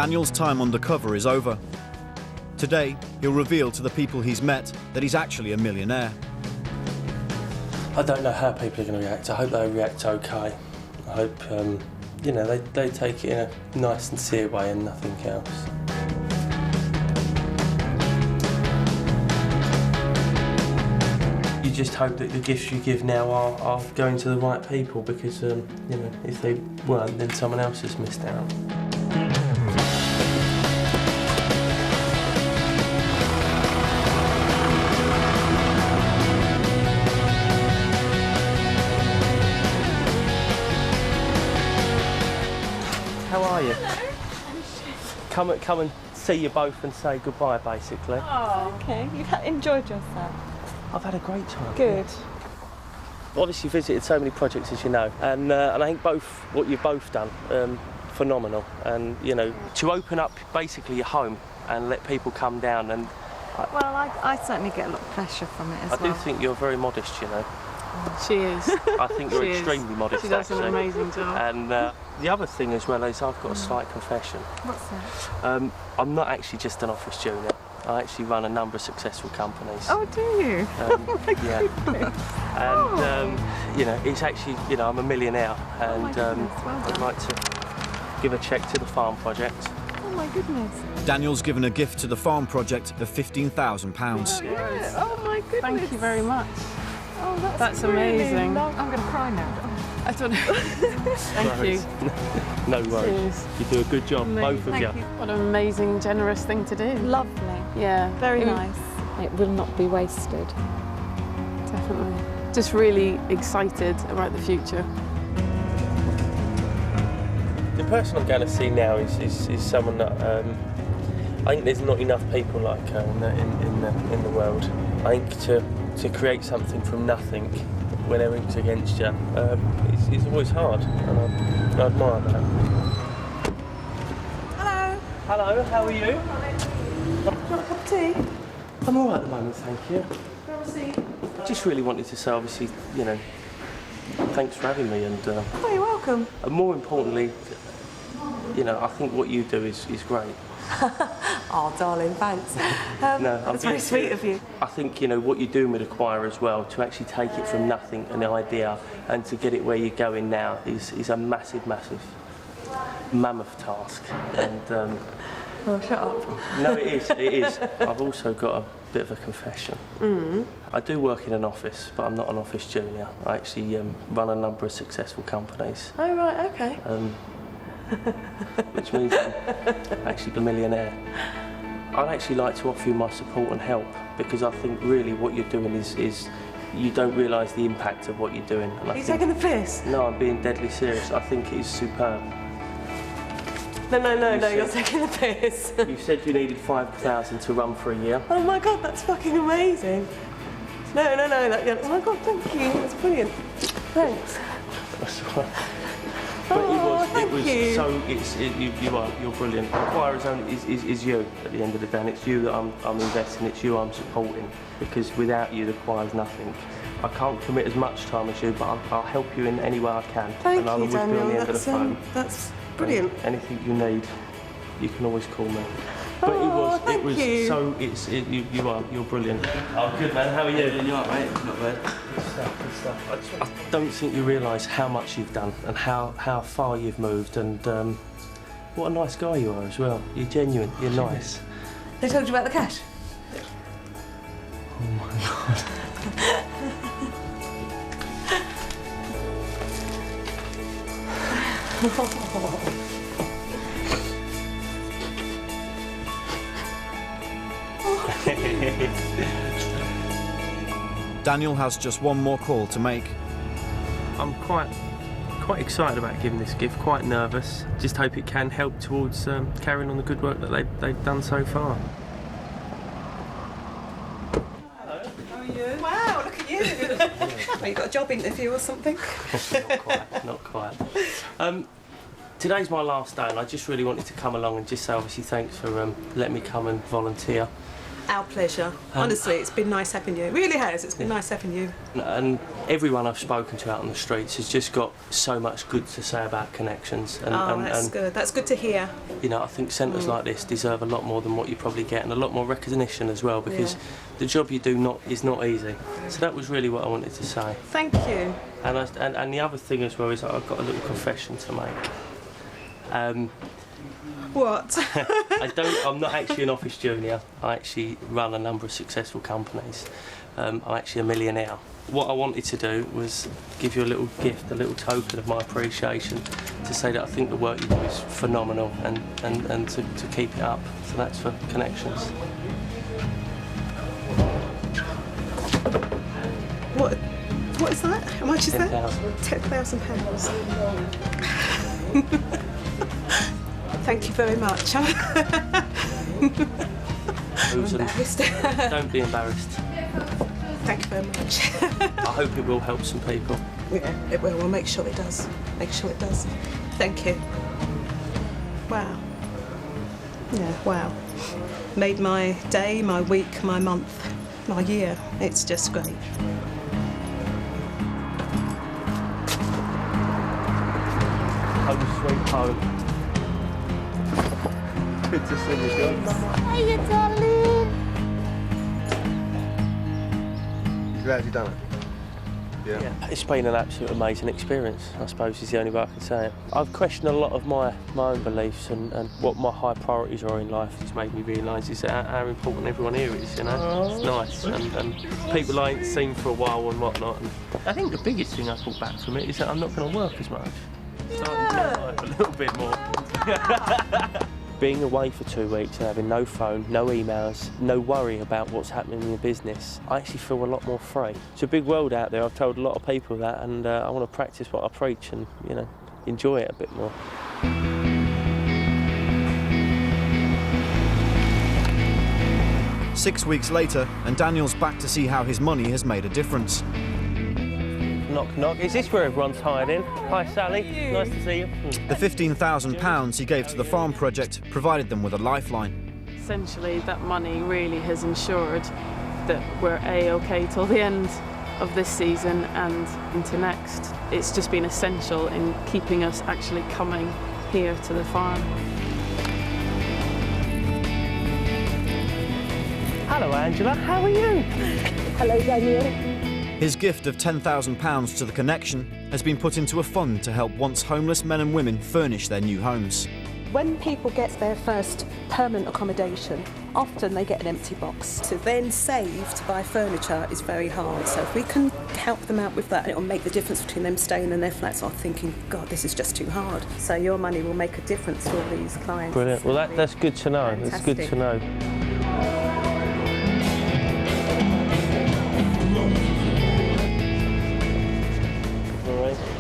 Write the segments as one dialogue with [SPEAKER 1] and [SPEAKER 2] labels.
[SPEAKER 1] Daniel's time undercover is over. Today, he'll reveal to the people he's met that he's actually a millionaire.
[SPEAKER 2] I don't know how people are going to react. I hope they react okay. I hope, you know, they take it in a nice, sincere way and nothing else. You just hope that the gifts you give now are going to the right people, because, you know, if they weren't, then someone else has missed out. How are you? Come and see you both and say goodbye, basically.
[SPEAKER 3] Oh, okay. You've enjoyed yourself.
[SPEAKER 2] I've had a great time.
[SPEAKER 3] Good.
[SPEAKER 2] Obviously visited so many projects, as you know, and I think what you've both done, phenomenal. And, you know, to open up basically your home and let people come down and...
[SPEAKER 3] Well, I certainly get a lot of pleasure from it as well.
[SPEAKER 2] I do think you're very modest, you know.
[SPEAKER 4] She is.
[SPEAKER 2] I think you're extremely modest,
[SPEAKER 4] She does
[SPEAKER 2] actually.
[SPEAKER 4] an amazing job.
[SPEAKER 2] And the other thing as well is I've got a slight confession.
[SPEAKER 3] What's that?
[SPEAKER 2] I'm not actually just an office junior. I actually run a number of successful companies.
[SPEAKER 3] Oh, do you?
[SPEAKER 2] Yeah. And, you know, it's actually, you know, I'm a millionaire, and
[SPEAKER 3] my goodness, well
[SPEAKER 2] I'd
[SPEAKER 3] done.
[SPEAKER 2] like to give a cheque to the farm project.
[SPEAKER 3] Oh, my goodness.
[SPEAKER 1] Daniel's given a gift to the farm project of £15,000.
[SPEAKER 3] Yeah. Oh, my goodness.
[SPEAKER 4] Thank you very much.
[SPEAKER 3] Oh,
[SPEAKER 4] That's
[SPEAKER 3] really
[SPEAKER 4] amazing.
[SPEAKER 3] I'm going to cry now.
[SPEAKER 4] I don't know. Thank you.
[SPEAKER 2] No worries.
[SPEAKER 4] Cheers.
[SPEAKER 2] You do a good job, both of
[SPEAKER 3] Thank
[SPEAKER 2] you.
[SPEAKER 3] you.
[SPEAKER 4] What an amazing, generous thing to do.
[SPEAKER 3] Lovely.
[SPEAKER 4] Yeah.
[SPEAKER 3] Very
[SPEAKER 4] It-
[SPEAKER 3] nice. It will not be wasted.
[SPEAKER 4] Definitely. Just really excited about the future.
[SPEAKER 2] The person I'm going to see now is someone that I think there's not enough people like her in the world. I think to create something from nothing when everything's against you, it's always hard, and I admire that.
[SPEAKER 3] Hello.
[SPEAKER 2] Hello, how are you?
[SPEAKER 3] Do you want a cup of tea?
[SPEAKER 2] I'm all right at the moment, thank you.
[SPEAKER 3] Grab a seat.
[SPEAKER 2] I just really wanted to say, obviously, you know, thanks for having me, and
[SPEAKER 3] Oh, you're welcome.
[SPEAKER 2] more importantly, you know, I think what you do is great.
[SPEAKER 3] Oh, darling, thanks.
[SPEAKER 2] No, I'm
[SPEAKER 3] That's very
[SPEAKER 2] being
[SPEAKER 3] sweet
[SPEAKER 2] serious.
[SPEAKER 3] of you.
[SPEAKER 2] I think, you know, what you're doing with Acquire as well, to actually take it from nothing, an idea, and to get it where you're going now is a massive, massive, mammoth task. And
[SPEAKER 3] Oh, shut up.
[SPEAKER 2] no, it is, it is. I've also got a bit of a confession. I do work in an office, but I'm not an office junior. I actually run a number of successful companies,
[SPEAKER 3] Oh, right, okay.
[SPEAKER 2] which means I'm actually a millionaire. I'd actually like to offer you my support and help, because I think really what you're doing is you don't realise the impact of what you're doing. And
[SPEAKER 3] Are you taking the piss?
[SPEAKER 2] No, I'm being deadly serious. I think it is superb.
[SPEAKER 3] No,
[SPEAKER 2] said-
[SPEAKER 3] you're taking the piss.
[SPEAKER 2] You said you needed 5,000 to run for a year.
[SPEAKER 3] Oh my God, that's fucking amazing. No, oh my God, thank you. That's brilliant. Thanks.
[SPEAKER 2] That's all right.
[SPEAKER 3] Oh,
[SPEAKER 2] But
[SPEAKER 3] thank you.
[SPEAKER 2] You're brilliant. Acquire is you at the end of the day, and it's you that I'm investing, it's you I'm supporting, because without you, Acquire's nothing. I can't commit as much time as you, but I'll help you in any way I can.
[SPEAKER 3] Thank
[SPEAKER 2] and I'll
[SPEAKER 3] you,
[SPEAKER 2] always be on
[SPEAKER 3] Daniel.
[SPEAKER 2] the end of the phone.
[SPEAKER 3] That's brilliant.
[SPEAKER 2] Anything you need, you can always call me. But
[SPEAKER 3] Oh, thank you.
[SPEAKER 2] You're brilliant. Oh, good man, how are you?
[SPEAKER 5] You all right, mate? Not bad.
[SPEAKER 2] Good stuff. I don't think you realise how much you've done and how far you've moved, and what a nice guy you are as well. You're genuine, you're nice.
[SPEAKER 3] They told you about the cash?
[SPEAKER 1] Daniel has just one more call to make.
[SPEAKER 2] I'm quite excited about giving this gift, quite nervous. Just hope it can help towards carrying on the good work that they've done so far.
[SPEAKER 3] Wow, look at you. Well, you got a job interview or something?
[SPEAKER 2] Not quite. Today's my last day, and I just really wanted to come along and just say, obviously, thanks for letting me come and volunteer.
[SPEAKER 3] Our pleasure. Honestly, it's been nice having you. It really has. It's been nice having you.
[SPEAKER 2] And everyone I've spoken to out on the streets has just got so much good to say about Connections.
[SPEAKER 3] That's good. That's good to hear.
[SPEAKER 2] You know, I think centres like this deserve a lot more than what you probably get, and a lot more recognition as well, because the job you do is not easy. So that was really what I wanted to say.
[SPEAKER 3] Thank you.
[SPEAKER 2] And the other thing as well is I've got a little confession to make.
[SPEAKER 3] What?
[SPEAKER 2] I'm not actually an office junior. I actually run a number of successful companies. I'm actually a millionaire. What I wanted to do was give you a little gift, a little token of my appreciation, to say that I think the work you do is phenomenal, and to keep it up. So that's for Connections.
[SPEAKER 3] What is that? How much is that?
[SPEAKER 2] £10,000.
[SPEAKER 3] £10,000. Thank you very much. I'm embarrassed.
[SPEAKER 2] Don't be embarrassed.
[SPEAKER 3] Thank you very much.
[SPEAKER 2] I hope it will help some people.
[SPEAKER 3] Yeah, it will. We'll make sure it does. Make sure it does. Thank you. Wow. Yeah, wow. Made my day, my week, my month, my year. It's just great.
[SPEAKER 2] Home sweet home. Good to see you, John.
[SPEAKER 5] Hiya, darling.
[SPEAKER 6] You glad you done it? Yeah.
[SPEAKER 2] It's been an absolute amazing experience, I suppose is the only way I can say it. I've questioned a lot of my own beliefs and what my high priorities are in life. It's made me realise is how important everyone here is, you know. It's nice, and people I ain't seen for a while and whatnot. And I think the biggest thing I pulled back from it is that I'm not going to work as much. A little bit more. Being away for 2 weeks and having no phone, no emails, no worry about what's happening in your business, I actually feel a lot more free. It's a big world out there. I've told a lot of people that, and I want to practice what I preach and, you know, enjoy it a bit more.
[SPEAKER 1] 6 weeks later, and Daniel's back to see how his money has made a difference.
[SPEAKER 2] Knock, knock. Is this where everyone's hiding? Hi, Sally. Nice to see you.
[SPEAKER 1] The £15,000 he gave to the farm project provided them with a lifeline.
[SPEAKER 4] Essentially, that money really has ensured that we're A-OK till the end of this season and into next. It's just been essential in keeping us actually coming here to the farm.
[SPEAKER 2] Hello, Angela. How are you?
[SPEAKER 5] Hello, Daniel.
[SPEAKER 1] His gift of £10,000 to the Connection has been put into a fund to help once homeless men and women furnish their new homes.
[SPEAKER 7] When people get their first permanent accommodation, often they get an empty box. To then save to buy furniture is very hard. So if we can help them out with that, it will make the difference between them staying in their flats or thinking, God, this is just too hard. So your money will make a difference to all these clients.
[SPEAKER 2] Brilliant. Well, that's good to know. That's good to know.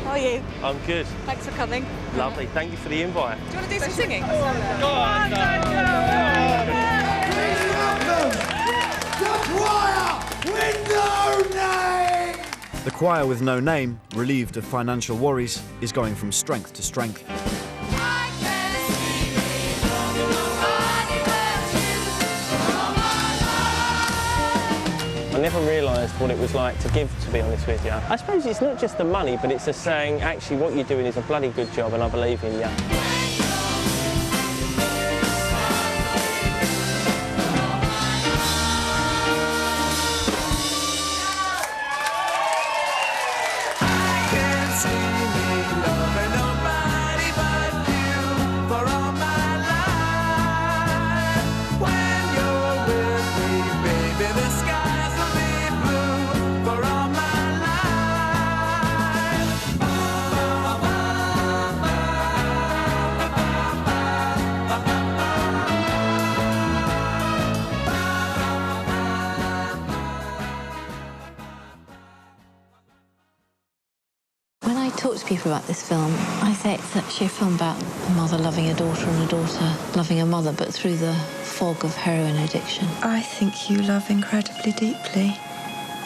[SPEAKER 5] How are you?
[SPEAKER 2] I'm good.
[SPEAKER 5] Thanks for coming.
[SPEAKER 2] Lovely. Thank you for the invite.
[SPEAKER 5] Do you want to do some singing?
[SPEAKER 1] The choir with no name, relieved of financial worries, is going from strength to strength.
[SPEAKER 2] I never realised what it was like to give, to be honest with you. I suppose it's not just the money, but it's just saying, actually, what you're doing is a bloody good job and I believe in you.
[SPEAKER 8] When I talk to people about this film, I say it's actually a film about a mother loving a daughter and a daughter loving a mother, but through the fog of heroin addiction.
[SPEAKER 9] I think you love incredibly deeply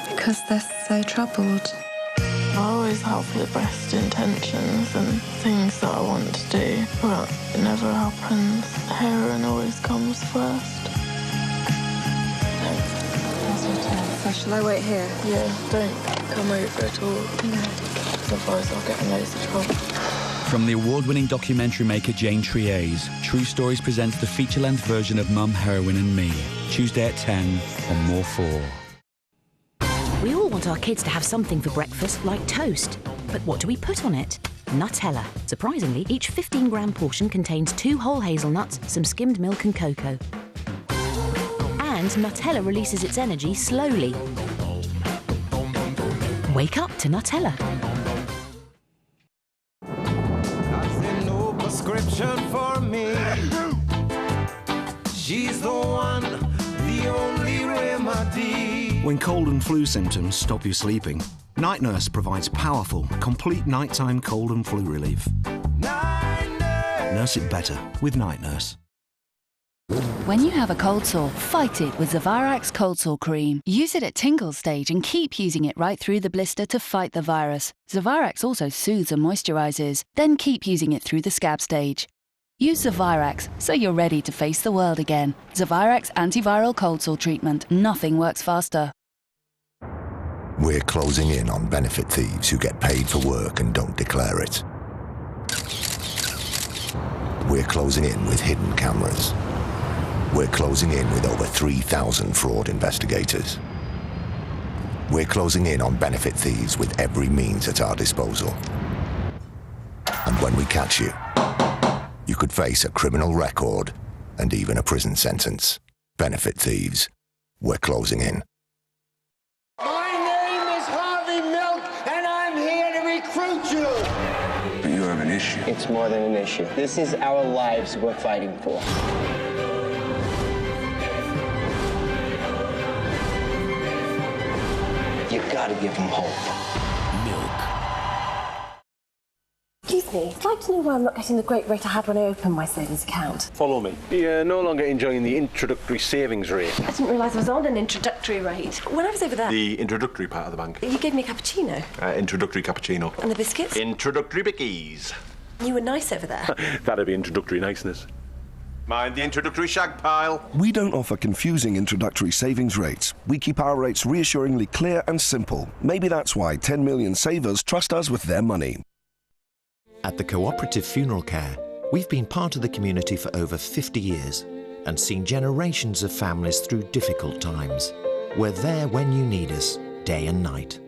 [SPEAKER 9] because they're so troubled.
[SPEAKER 10] I always have the best intentions and things that I want to do, but it never happens. Heroin always comes first.
[SPEAKER 9] Shall I wait here?
[SPEAKER 10] Yeah, don't come over at all.
[SPEAKER 9] No.
[SPEAKER 10] Otherwise I'll get in loads of trouble.
[SPEAKER 11] From the award-winning documentary maker Jane Triers, True Stories presents the feature-length version of Mum, Heroine and Me, Tuesday at 10 on More 4.
[SPEAKER 12] We all want our kids to have something for breakfast, like toast. But what do we put on it? Nutella. Surprisingly, each 15-gram portion contains 2 whole hazelnuts, some skimmed milk and cocoa. And Nutella releases its energy slowly. Wake up to Nutella.
[SPEAKER 13] Prescription for me. She's the one, the only remedy.
[SPEAKER 14] When cold and flu symptoms stop you sleeping, Night Nurse provides powerful, complete nighttime cold and flu relief.
[SPEAKER 13] Night Nurse.
[SPEAKER 14] Nurse it better with Night Nurse.
[SPEAKER 15] When you have a cold sore, fight it with Zavirax Cold Sore Cream. Use it at tingle stage and keep using it right through the blister to fight the virus. Zavirax also soothes and moisturizes, then keep using it through the scab stage. Use Zavirax so you're ready to face the world again. Zavirax Antiviral Cold Sore Treatment. Nothing works faster.
[SPEAKER 16] We're closing in on benefit thieves who get paid for work and don't declare it. We're closing in with hidden cameras. We're closing in with over 3,000 fraud investigators. We're closing in on benefit thieves with every means at our disposal. And when we catch you, you could face a criminal record and even a prison sentence. Benefit thieves. We're closing in.
[SPEAKER 13] My name is Harvey Milk, and I'm here to recruit you.
[SPEAKER 17] But you have an issue.
[SPEAKER 18] It's more than an issue. This is our lives we're fighting for. You gotta give them hope.
[SPEAKER 19] Milk. Excuse me, I'd like to know why I'm not getting the great rate I had when I opened my savings account.
[SPEAKER 6] Follow me. You're no longer enjoying the introductory savings rate.
[SPEAKER 19] I didn't realise I was on an introductory rate. When I was over there...
[SPEAKER 6] The introductory part of the bank.
[SPEAKER 19] You gave me a cappuccino.
[SPEAKER 6] Introductory cappuccino.
[SPEAKER 19] And the biscuits?
[SPEAKER 6] Introductory bickies.
[SPEAKER 19] You were nice over there.
[SPEAKER 6] That'd be introductory niceness. Mind the introductory shag pile.
[SPEAKER 20] We don't offer confusing introductory savings rates. We keep our rates reassuringly clear and simple. Maybe that's why 10 million savers trust us with their money.
[SPEAKER 21] At the Cooperative Funeral Care, we've been part of the community for over 50 years and seen generations of families through difficult times. We're there when you need us, day and night.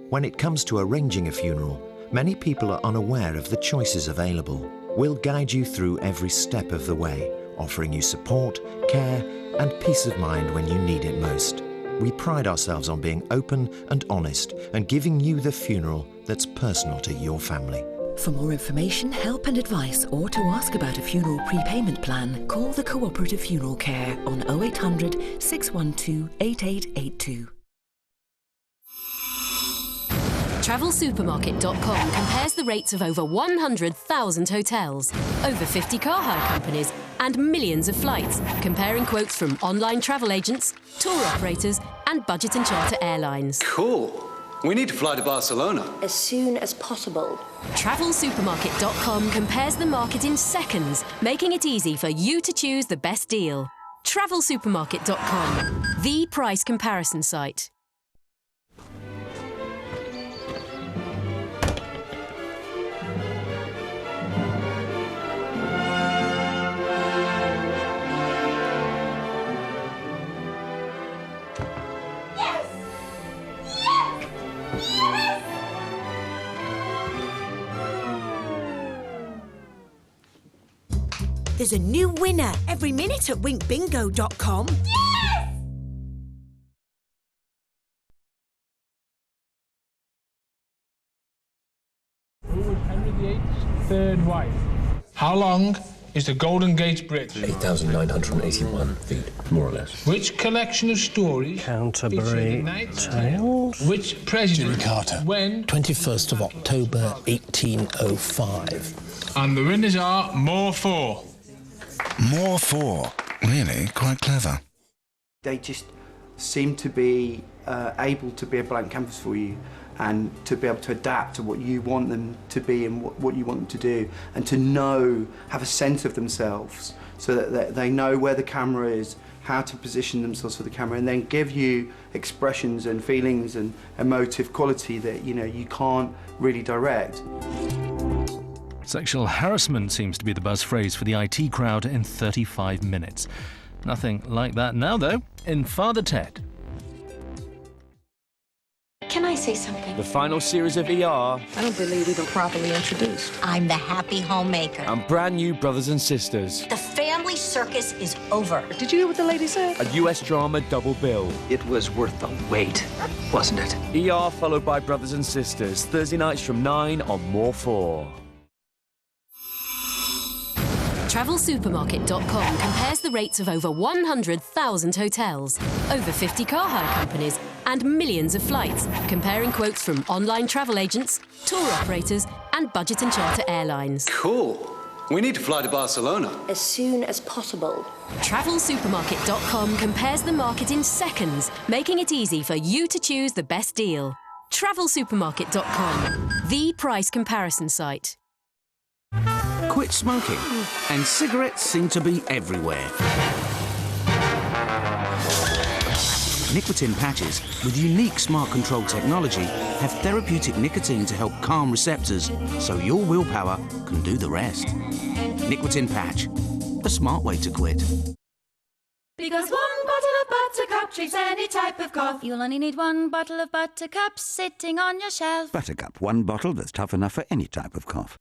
[SPEAKER 21] When it comes to arranging a funeral, many people are unaware of the choices available. We'll guide you through every step of the way, offering you support, care and peace of mind when you need it most. We pride ourselves on being open and honest and giving you the funeral that's personal to your family.
[SPEAKER 22] For more information, help and advice, or to ask about a funeral prepayment plan, call the Cooperative Funeral Care on 0800 612 8882.
[SPEAKER 23] TravelSupermarket.com compares the rates of over 100,000 hotels, over 50 car hire companies, and millions of flights, comparing quotes from online travel agents, tour operators, and budget and charter airlines.
[SPEAKER 24] Cool. We need to fly to Barcelona.
[SPEAKER 23] As soon as possible. TravelSupermarket.com compares the market in seconds, making it easy for you to choose the best deal. TravelSupermarket.com, the price comparison site.
[SPEAKER 25] There's a new winner every minute at winkbingo.com. Yes!
[SPEAKER 26] Who was Henry VIII's third wife? How long is the Golden Gate Bridge?
[SPEAKER 27] 8,981 feet, more or less.
[SPEAKER 26] Which collection of stories?
[SPEAKER 27] Canterbury Tales.
[SPEAKER 26] Which president?
[SPEAKER 27] Jimmy Carter.
[SPEAKER 26] When?
[SPEAKER 27] 21st of October, 1805.
[SPEAKER 26] And the winners are More 4.
[SPEAKER 28] More 4. Really? Quite clever.
[SPEAKER 29] They just seem to be able to be a blank canvas for you and to be able to adapt to what you want them to be and what you want them to do, and to know, have a sense of themselves so that they know where the camera is, how to position themselves for the camera, and then give you expressions and feelings and emotive quality that you can't really direct.
[SPEAKER 1] Sexual harassment seems to be the buzz phrase for the IT crowd in 35 minutes. Nothing like that now, though, in Father Ted.
[SPEAKER 19] Can I say something?
[SPEAKER 11] The final series of ER.
[SPEAKER 25] I don't believe we've been properly introduced.
[SPEAKER 2] I'm the happy homemaker.
[SPEAKER 11] And brand new Brothers and Sisters.
[SPEAKER 2] The family circus is over.
[SPEAKER 25] Did you hear what the lady said?
[SPEAKER 11] A US drama double bill.
[SPEAKER 3] It was worth the wait, wasn't it?
[SPEAKER 11] ER followed by Brothers and Sisters. Thursday nights from 9 on More 4.
[SPEAKER 23] TravelSupermarket.com compares the rates of over 100,000 hotels, over 50 car hire companies, and millions of flights, comparing quotes from online travel agents, tour operators, and budget and charter airlines.
[SPEAKER 24] Cool. We need to fly to Barcelona.
[SPEAKER 19] As soon as possible.
[SPEAKER 23] TravelSupermarket.com compares the market in seconds, making it easy for you to choose the best deal. TravelSupermarket.com, the price comparison site.
[SPEAKER 4] Quit smoking, and cigarettes seem to be everywhere. Nicotine patches with unique smart control technology have therapeutic nicotine to help calm receptors so your willpower can do the rest. Nicotine patch, a smart way to quit.
[SPEAKER 5] Because one bottle of Buttercup treats any type of cough. You'll only need one bottle of Buttercup sitting on your shelf.
[SPEAKER 7] Buttercup, one bottle that's tough enough for any type of cough.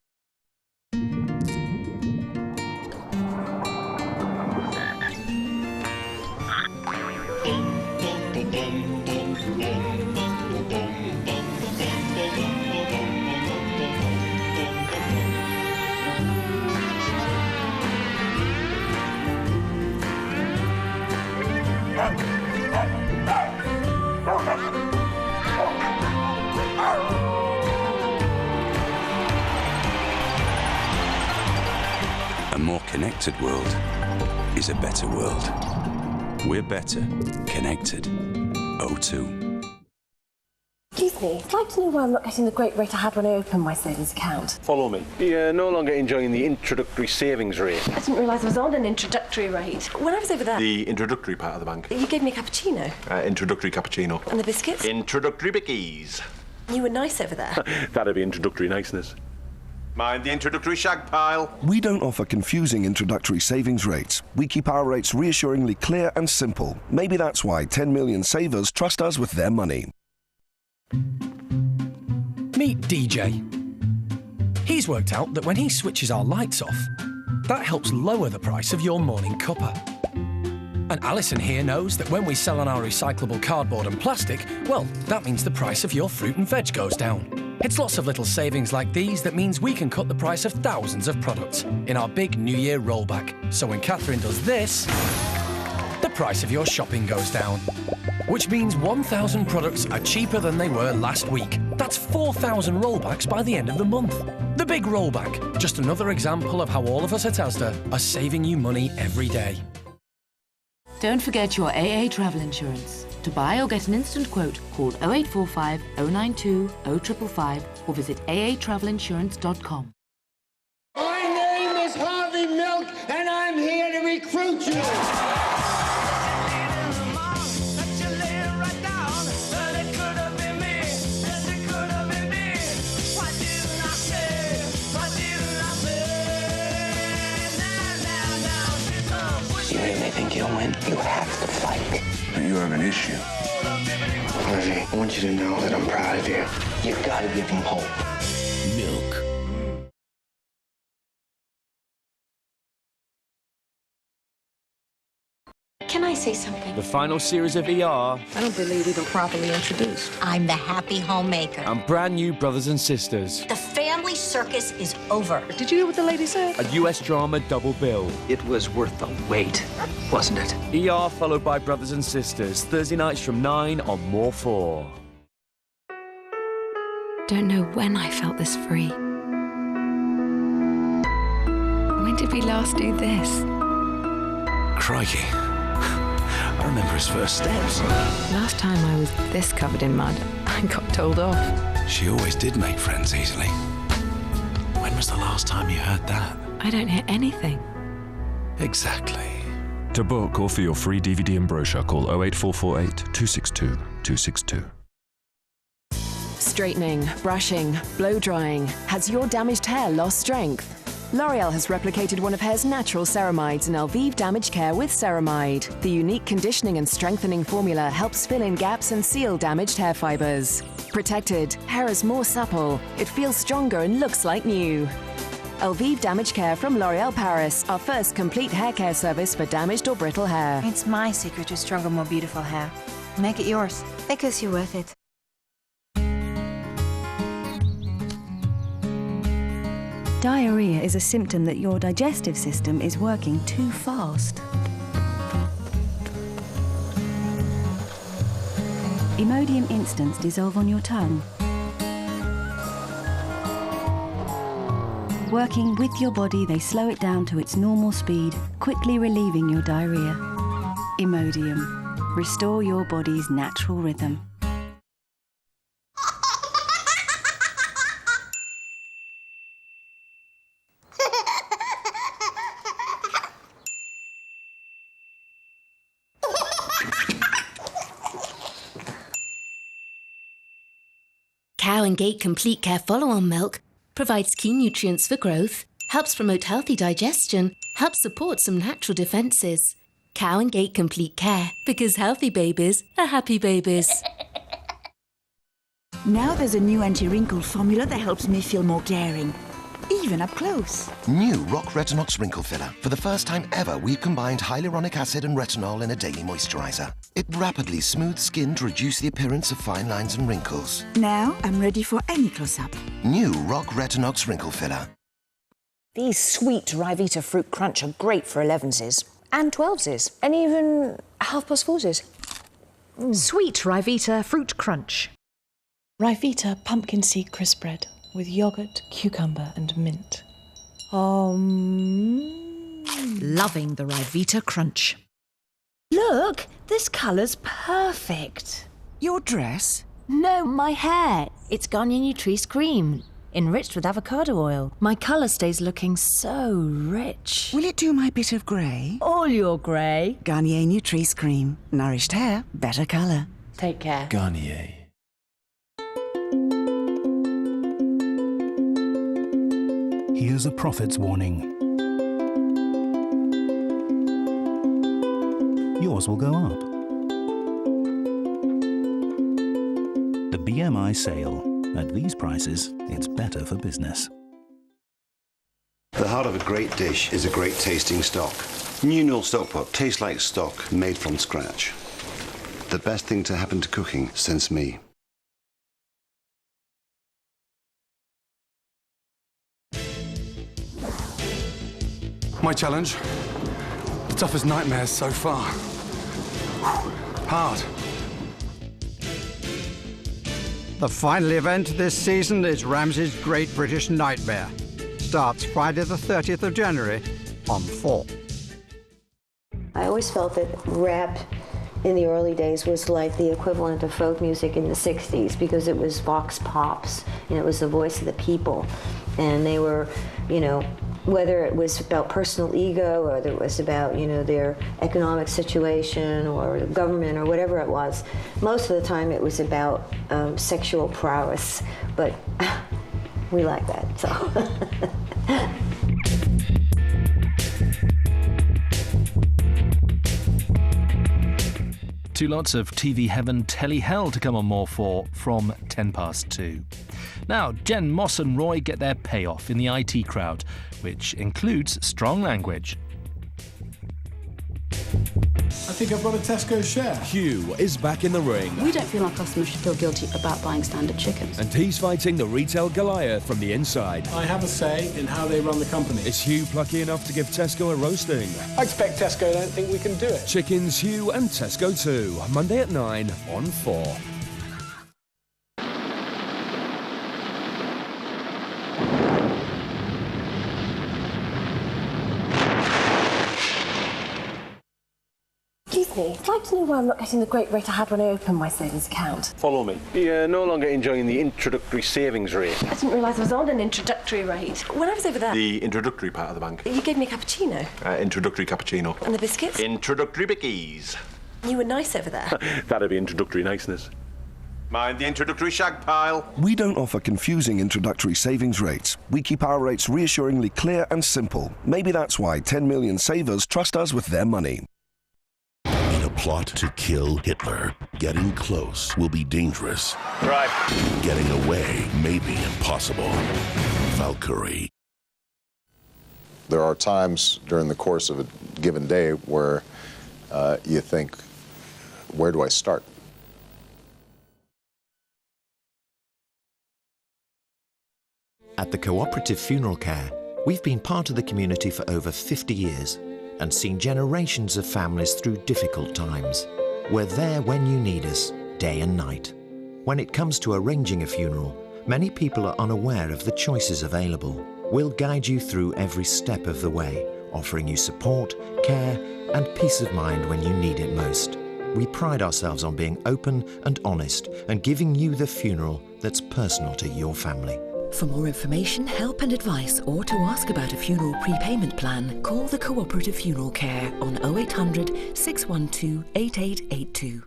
[SPEAKER 7] A more connected world is a better world. We're better connected. O2.
[SPEAKER 19] Excuse me, I'd like to know why I'm not getting the great rate I had when I opened my savings account.
[SPEAKER 28] Follow me. You're no longer enjoying the introductory savings rate.
[SPEAKER 19] I didn't realise I was on an introductory rate. When I was over there...
[SPEAKER 28] The introductory part of the bank.
[SPEAKER 19] You gave me a cappuccino.
[SPEAKER 28] Introductory cappuccino.
[SPEAKER 19] And the biscuits?
[SPEAKER 28] Introductory bickies.
[SPEAKER 19] You were nice over there.
[SPEAKER 28] That'd be introductory niceness. Mind the introductory shag pile.
[SPEAKER 20] We don't offer confusing introductory savings rates. We keep our rates reassuringly clear and simple. Maybe that's why 10 million savers trust us with their money.
[SPEAKER 27] Meet DJ. He's worked out that when he switches our lights off, that helps lower the price of your morning cuppa. And Alison here knows that when we sell on our recyclable cardboard and plastic, well, that means the price of your fruit and veg goes down. It's lots of little savings like these that means we can cut the price of thousands of products in our big New Year rollback. So when Catherine does this, the price of your shopping goes down. Which means 1,000 products are cheaper than they were last week. That's 4,000 rollbacks by the end of the month. The big rollback, just another example of how all of us at Asda are saving you money every day.
[SPEAKER 8] Don't forget your AA travel insurance. To buy or get an instant quote, call 0845 092 0555 or visit aatravelinsurance.com.
[SPEAKER 13] My name is Harvey Milk, and I'm here to recruit you.
[SPEAKER 18] You really think you'll win? You have to fight.
[SPEAKER 17] You have an issue.
[SPEAKER 18] Lizzie, I want you to know that I'm proud of you. You've got to give him hope.
[SPEAKER 7] Milk.
[SPEAKER 19] Can I say something?
[SPEAKER 11] The final series of ER.
[SPEAKER 25] I don't believe we've been properly introduced.
[SPEAKER 2] I'm the happy homemaker.
[SPEAKER 11] And brand new Brothers and Sisters.
[SPEAKER 2] The family circus is over.
[SPEAKER 25] Did you hear what the lady said?
[SPEAKER 11] A US drama double bill.
[SPEAKER 3] It was worth the wait, wasn't it?
[SPEAKER 11] ER followed by Brothers and Sisters. Thursday nights from 9 on More 4.
[SPEAKER 9] Don't know when I felt this free. When did we last do this?
[SPEAKER 7] Crikey. I remember his first steps.
[SPEAKER 9] Last time I was this covered in mud, I got told off.
[SPEAKER 7] She always did make friends easily. When was the last time you heard that?
[SPEAKER 9] I don't hear anything.
[SPEAKER 7] Exactly.
[SPEAKER 6] To book or for your free DVD and brochure, call 08448 262 262.
[SPEAKER 10] Straightening, brushing, blow drying. Has your damaged hair lost strength? L'Oreal has replicated one of hair's natural ceramides in Elvive Damage Care with Ceramide. The unique conditioning and strengthening formula helps fill in gaps and seal damaged hair fibers. Protected, hair is more supple, it feels stronger and looks like new. Elvive Damage Care from L'Oreal Paris, our first complete hair care service for damaged or brittle hair.
[SPEAKER 12] It's my secret to stronger, more beautiful hair. Make it yours, because you're worth it.
[SPEAKER 14] Diarrhea is a symptom that your digestive system is working too fast. Imodium Instants dissolve on your tongue. Working with your body, they slow it down to its normal speed, quickly relieving your diarrhea. Imodium. Restore your body's natural rhythm.
[SPEAKER 23] Cow and Gate Complete Care Follow-On Milk provides key nutrients for growth, helps promote healthy digestion, helps support some natural defences. Cow and Gate Complete Care, because healthy babies are happy babies.
[SPEAKER 15] Now there's a new anti-wrinkle formula that helps me feel more daring, even up close.
[SPEAKER 16] New Rock Retinox Wrinkle Filler. For the first time ever, we've combined hyaluronic acid and retinol in a daily moisturiser. It rapidly smooths skin to reduce the appearance of fine lines and wrinkles.
[SPEAKER 15] Now I'm ready for any close-up.
[SPEAKER 16] New Rock Retinox Wrinkle Filler.
[SPEAKER 21] These sweet Ryvita Fruit Crunch are great for 11s and 12s and even 4:30s.
[SPEAKER 22] Sweet Ryvita Fruit Crunch.
[SPEAKER 26] Ryvita pumpkin seed crisp bread with yogurt, cucumber and mint.
[SPEAKER 22] Loving the Ryvita Crunch.
[SPEAKER 16] Look, this colour's perfect.
[SPEAKER 15] Your dress?
[SPEAKER 21] No, my hair. It's Garnier Nutrice Cream, enriched with avocado oil. My colour stays looking so rich.
[SPEAKER 15] Will it do my bit of grey?
[SPEAKER 21] All your grey.
[SPEAKER 15] Garnier Nutrice Cream. Nourished hair, better colour.
[SPEAKER 21] Take care.
[SPEAKER 6] Garnier.
[SPEAKER 1] Here's a profits warning. Yours will go up. The BMI sale. At these prices, it's better for business.
[SPEAKER 30] The heart of a great dish is a great tasting stock. New Knoll Stockpot tastes like stock made from scratch. The best thing to happen to cooking since me.
[SPEAKER 24] My challenge? The toughest nightmares so far. Hard.
[SPEAKER 31] The final event this season is Ramsay's Great British Nightmare. Starts Friday the 30th of January on 4.
[SPEAKER 19] I always felt that rap in the early days was like the equivalent of folk music in the 60s because it was vox pops and it was the voice of the people. And they were, whether it was about personal ego or whether it was about, their economic situation or the government or whatever it was, most of the time it was about sexual prowess. But we like that, so.
[SPEAKER 1] Two lots of TV heaven, telly hell to come on More 4 from 2:10. Now, Jen, Moss and Roy get their payoff in the IT crowd, which includes strong language.
[SPEAKER 32] I think I've got a Tesco share.
[SPEAKER 11] Hugh is back in the ring.
[SPEAKER 33] We don't feel our customers should feel guilty about buying standard chickens.
[SPEAKER 11] And he's fighting the retail Goliath from the inside.
[SPEAKER 32] I have a say in how they run the company.
[SPEAKER 11] Is Hugh plucky enough to give Tesco a roasting?
[SPEAKER 32] I expect Tesco don't think we can do it.
[SPEAKER 11] Chickens, Hugh and Tesco 2. Monday at 9 on 4.
[SPEAKER 19] Excuse
[SPEAKER 2] Excuse me, I'd like to know why I'm not getting the great rate I had when I opened my savings account.
[SPEAKER 3] Follow me. You're no longer enjoying the introductory savings rate.
[SPEAKER 2] I didn't realise I was on an introductory rate. When I was over there...
[SPEAKER 3] The introductory part of the bank.
[SPEAKER 2] You gave me a cappuccino.
[SPEAKER 3] Introductory cappuccino.
[SPEAKER 2] And the biscuits?
[SPEAKER 3] Introductory bickies.
[SPEAKER 2] You were nice over there.
[SPEAKER 3] That'd be introductory niceness. Mind the introductory shag pile.
[SPEAKER 4] We don't offer confusing introductory savings rates. We keep our rates reassuringly clear and simple. Maybe that's why 10 million savers trust us with their money.
[SPEAKER 5] In a plot to kill Hitler, getting close will be dangerous.
[SPEAKER 3] Right.
[SPEAKER 5] Getting away may be impossible. Valkyrie.
[SPEAKER 8] There are times during the course of a given day where you think, where do I start?
[SPEAKER 13] At the Cooperative Funeral Care, we've been part of the community for over 50 years and seen generations of families through difficult times. We're there when you need us, day and night. When it comes to arranging a funeral, many people are unaware of the choices available. We'll guide you through every step of the way, offering you support, care, and peace of mind when you need it most. We pride ourselves on being open and honest and giving you the funeral that's personal to your family.
[SPEAKER 17] For more information, help and advice, or to ask about a funeral prepayment plan, call the Cooperative Funeral Care on 0800 612 8882.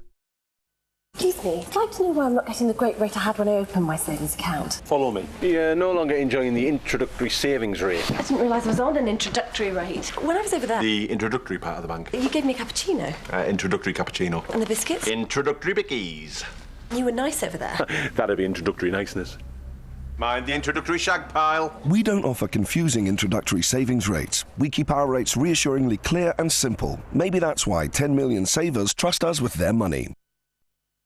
[SPEAKER 2] Excuse me, I'd like to know why I'm not getting the great rate I had when I opened my savings account.
[SPEAKER 3] Follow me. You're no longer enjoying the introductory savings rate.
[SPEAKER 2] I didn't realise I was on an introductory rate. When I was over there...
[SPEAKER 3] The introductory part of the bank.
[SPEAKER 2] You gave me a cappuccino.
[SPEAKER 3] Introductory cappuccino.
[SPEAKER 2] And the biscuits?
[SPEAKER 3] Introductory bickies.
[SPEAKER 2] You were nice over there.
[SPEAKER 3] That'd be introductory niceness. Mind the introductory shag pile.
[SPEAKER 4] We don't offer confusing introductory savings rates. We keep our rates reassuringly clear and simple. Maybe that's why 10 million savers trust us with their money.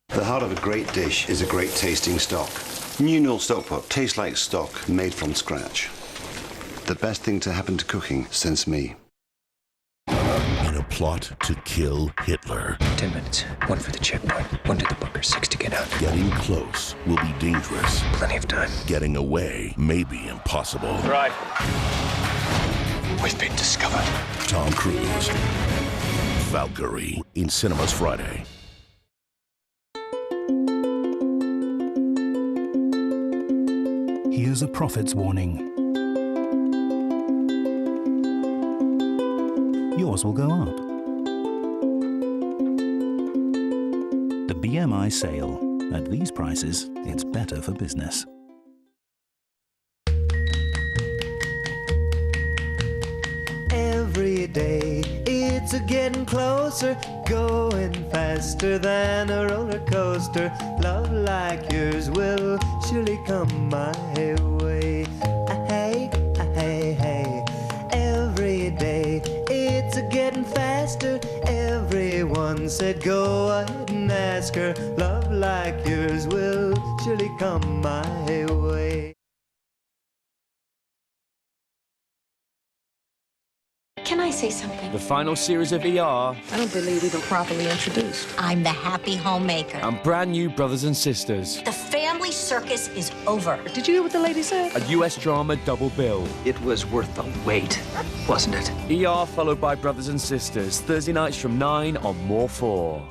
[SPEAKER 30] The heart of a great dish is a great tasting stock. New Knoll Stockpot tastes like stock made from scratch. The best thing to happen to cooking since me.
[SPEAKER 5] In a plot to kill Hitler.
[SPEAKER 18] 10 minutes. 1 for the checkpoint, 1 to the bunker, 6 to get out.
[SPEAKER 5] Getting close will be dangerous.
[SPEAKER 18] Plenty of time.
[SPEAKER 5] Getting away may be impossible.
[SPEAKER 3] Right.
[SPEAKER 18] We've been discovered.
[SPEAKER 5] Tom Cruise. Valkyrie in cinemas Friday.
[SPEAKER 20] Here's a prophet's warning. Yours will go up. The BMI sale. At these prices, it's better for business.
[SPEAKER 25] Every day, it's a getting closer, going faster than a roller coaster. Love like yours will surely come my way. Hey, hey, hey. Every day, it's a getting faster. Everyone said go ahead and ask her. Love like yours will surely come my way.
[SPEAKER 27] Can I say something?
[SPEAKER 28] The final series of ER.
[SPEAKER 27] I don't believe we've been properly introduced. I'm the happy homemaker.
[SPEAKER 28] And brand new Brothers and Sisters.
[SPEAKER 27] The family circus is over. Did you hear what the lady said?
[SPEAKER 28] A US drama double bill.
[SPEAKER 18] It was worth the wait, wasn't it?
[SPEAKER 28] ER followed by Brothers and Sisters. Thursday nights from 9 on More 4.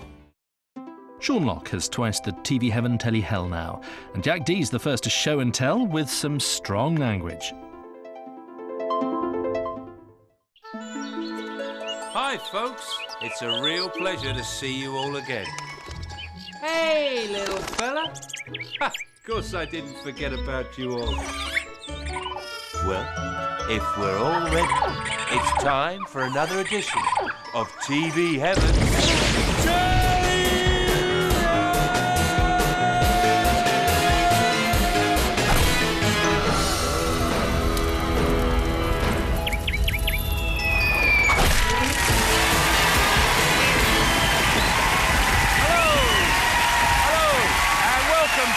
[SPEAKER 1] Sean Locke has twice the TV Heaven Telly Hell now, and Jack Dee's the first to show and tell with some strong language.
[SPEAKER 29] Hi, folks. It's a real pleasure to see you all again.
[SPEAKER 34] Hey, little fella.
[SPEAKER 29] Of course I didn't forget about you all. Well, if we're all ready, it's time for another edition of TV Heaven.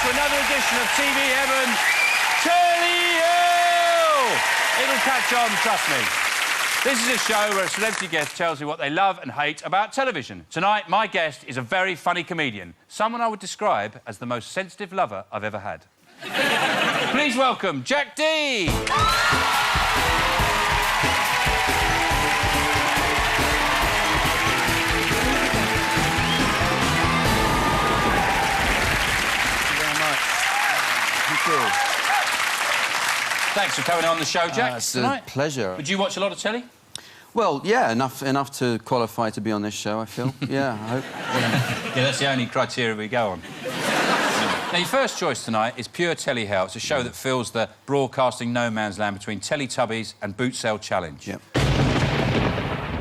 [SPEAKER 29] Another edition of TV Heaven, Telly Hell! It'll catch on, trust me. This is a show where a celebrity guest tells me what they love and hate about television. Tonight, my guest is a very funny comedian, someone I would describe as the most sensitive lover I've ever had. Please welcome Jack Dee!
[SPEAKER 6] you.
[SPEAKER 29] Thanks for coming on the show, Jack.
[SPEAKER 6] It's a pleasure.
[SPEAKER 29] Would you watch a lot of telly?
[SPEAKER 6] Well, yeah, enough to qualify to be on this show, I feel. Yeah, I hope.
[SPEAKER 29] Yeah, that's the only criteria we go on. Now, your first choice tonight is Pure Telly Hell. It's a show that fills the broadcasting no man's land between Teletubbies and Boot Sale Challenge.
[SPEAKER 6] Yep.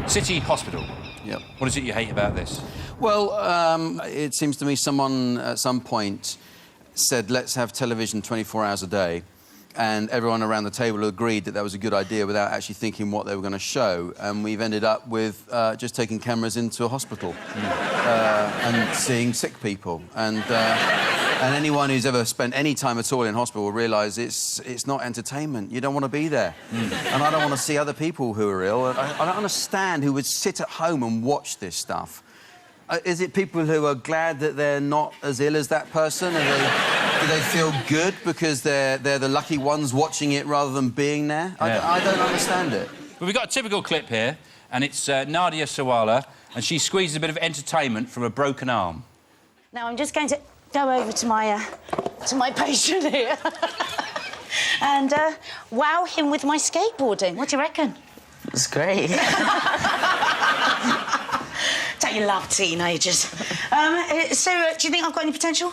[SPEAKER 29] City Hospital.
[SPEAKER 6] Yep.
[SPEAKER 29] What is it you hate about this?
[SPEAKER 6] Well, it seems to me someone at some point said, let's have television 24 hours a day. And everyone around the table agreed that that was a good idea without actually thinking what they were going to show. And we've ended up with just taking cameras into a hospital and seeing sick people. And anyone who's ever spent any time at all in hospital will realise it's not entertainment. You don't want to be there. And I don't want to see other people who are ill. I don't understand who would sit at home and watch this stuff. Is it people who are glad that they're not as ill as that person? Do they feel good because they're the lucky ones watching it rather than being there?
[SPEAKER 29] Yeah.
[SPEAKER 6] I don't understand it.
[SPEAKER 29] Well, we've got a typical clip here, and it's Nadia Sawalha, and she squeezes a bit of entertainment from a broken arm.
[SPEAKER 7] Now, I'm just going to go over to my patient here and wow him with my skateboarding. What do you reckon?
[SPEAKER 9] It's great.
[SPEAKER 7] Don't you love teenagers? So, do you think I've got any potential?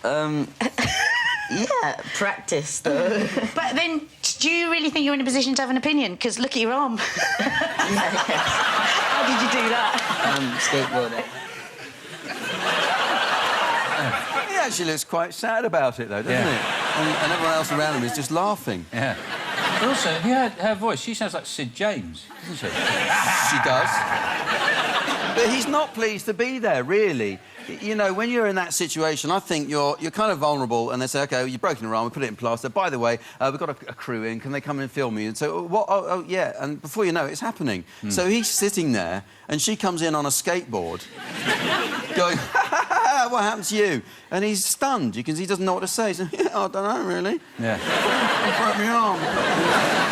[SPEAKER 9] Yeah, practice, though.
[SPEAKER 7] But then, do you really think you're in a position to have an opinion? Because look at your arm. How did you do that?
[SPEAKER 9] Skateboarding.
[SPEAKER 6] He actually looks quite sad about it, though, doesn't it? And everyone else around him is just laughing.
[SPEAKER 29] Yeah. But also, have you heard her voice? She sounds like Sid James, doesn't she?
[SPEAKER 6] She does. But he's not pleased to be there, really. You know, when you're in that situation, I think you're kind of vulnerable, and they say, OK, you've broken your arm, we put it in plaster. By the way, we've got a crew in, can they come and film you? And so, what? Oh, yeah. And before you know it, it's happening. So he's sitting there, and she comes in on a skateboard, going, what happened to you? And he's stunned. You can see he doesn't know what to say. He's like, I don't know, really.
[SPEAKER 29] Yeah.
[SPEAKER 6] I broke my arm.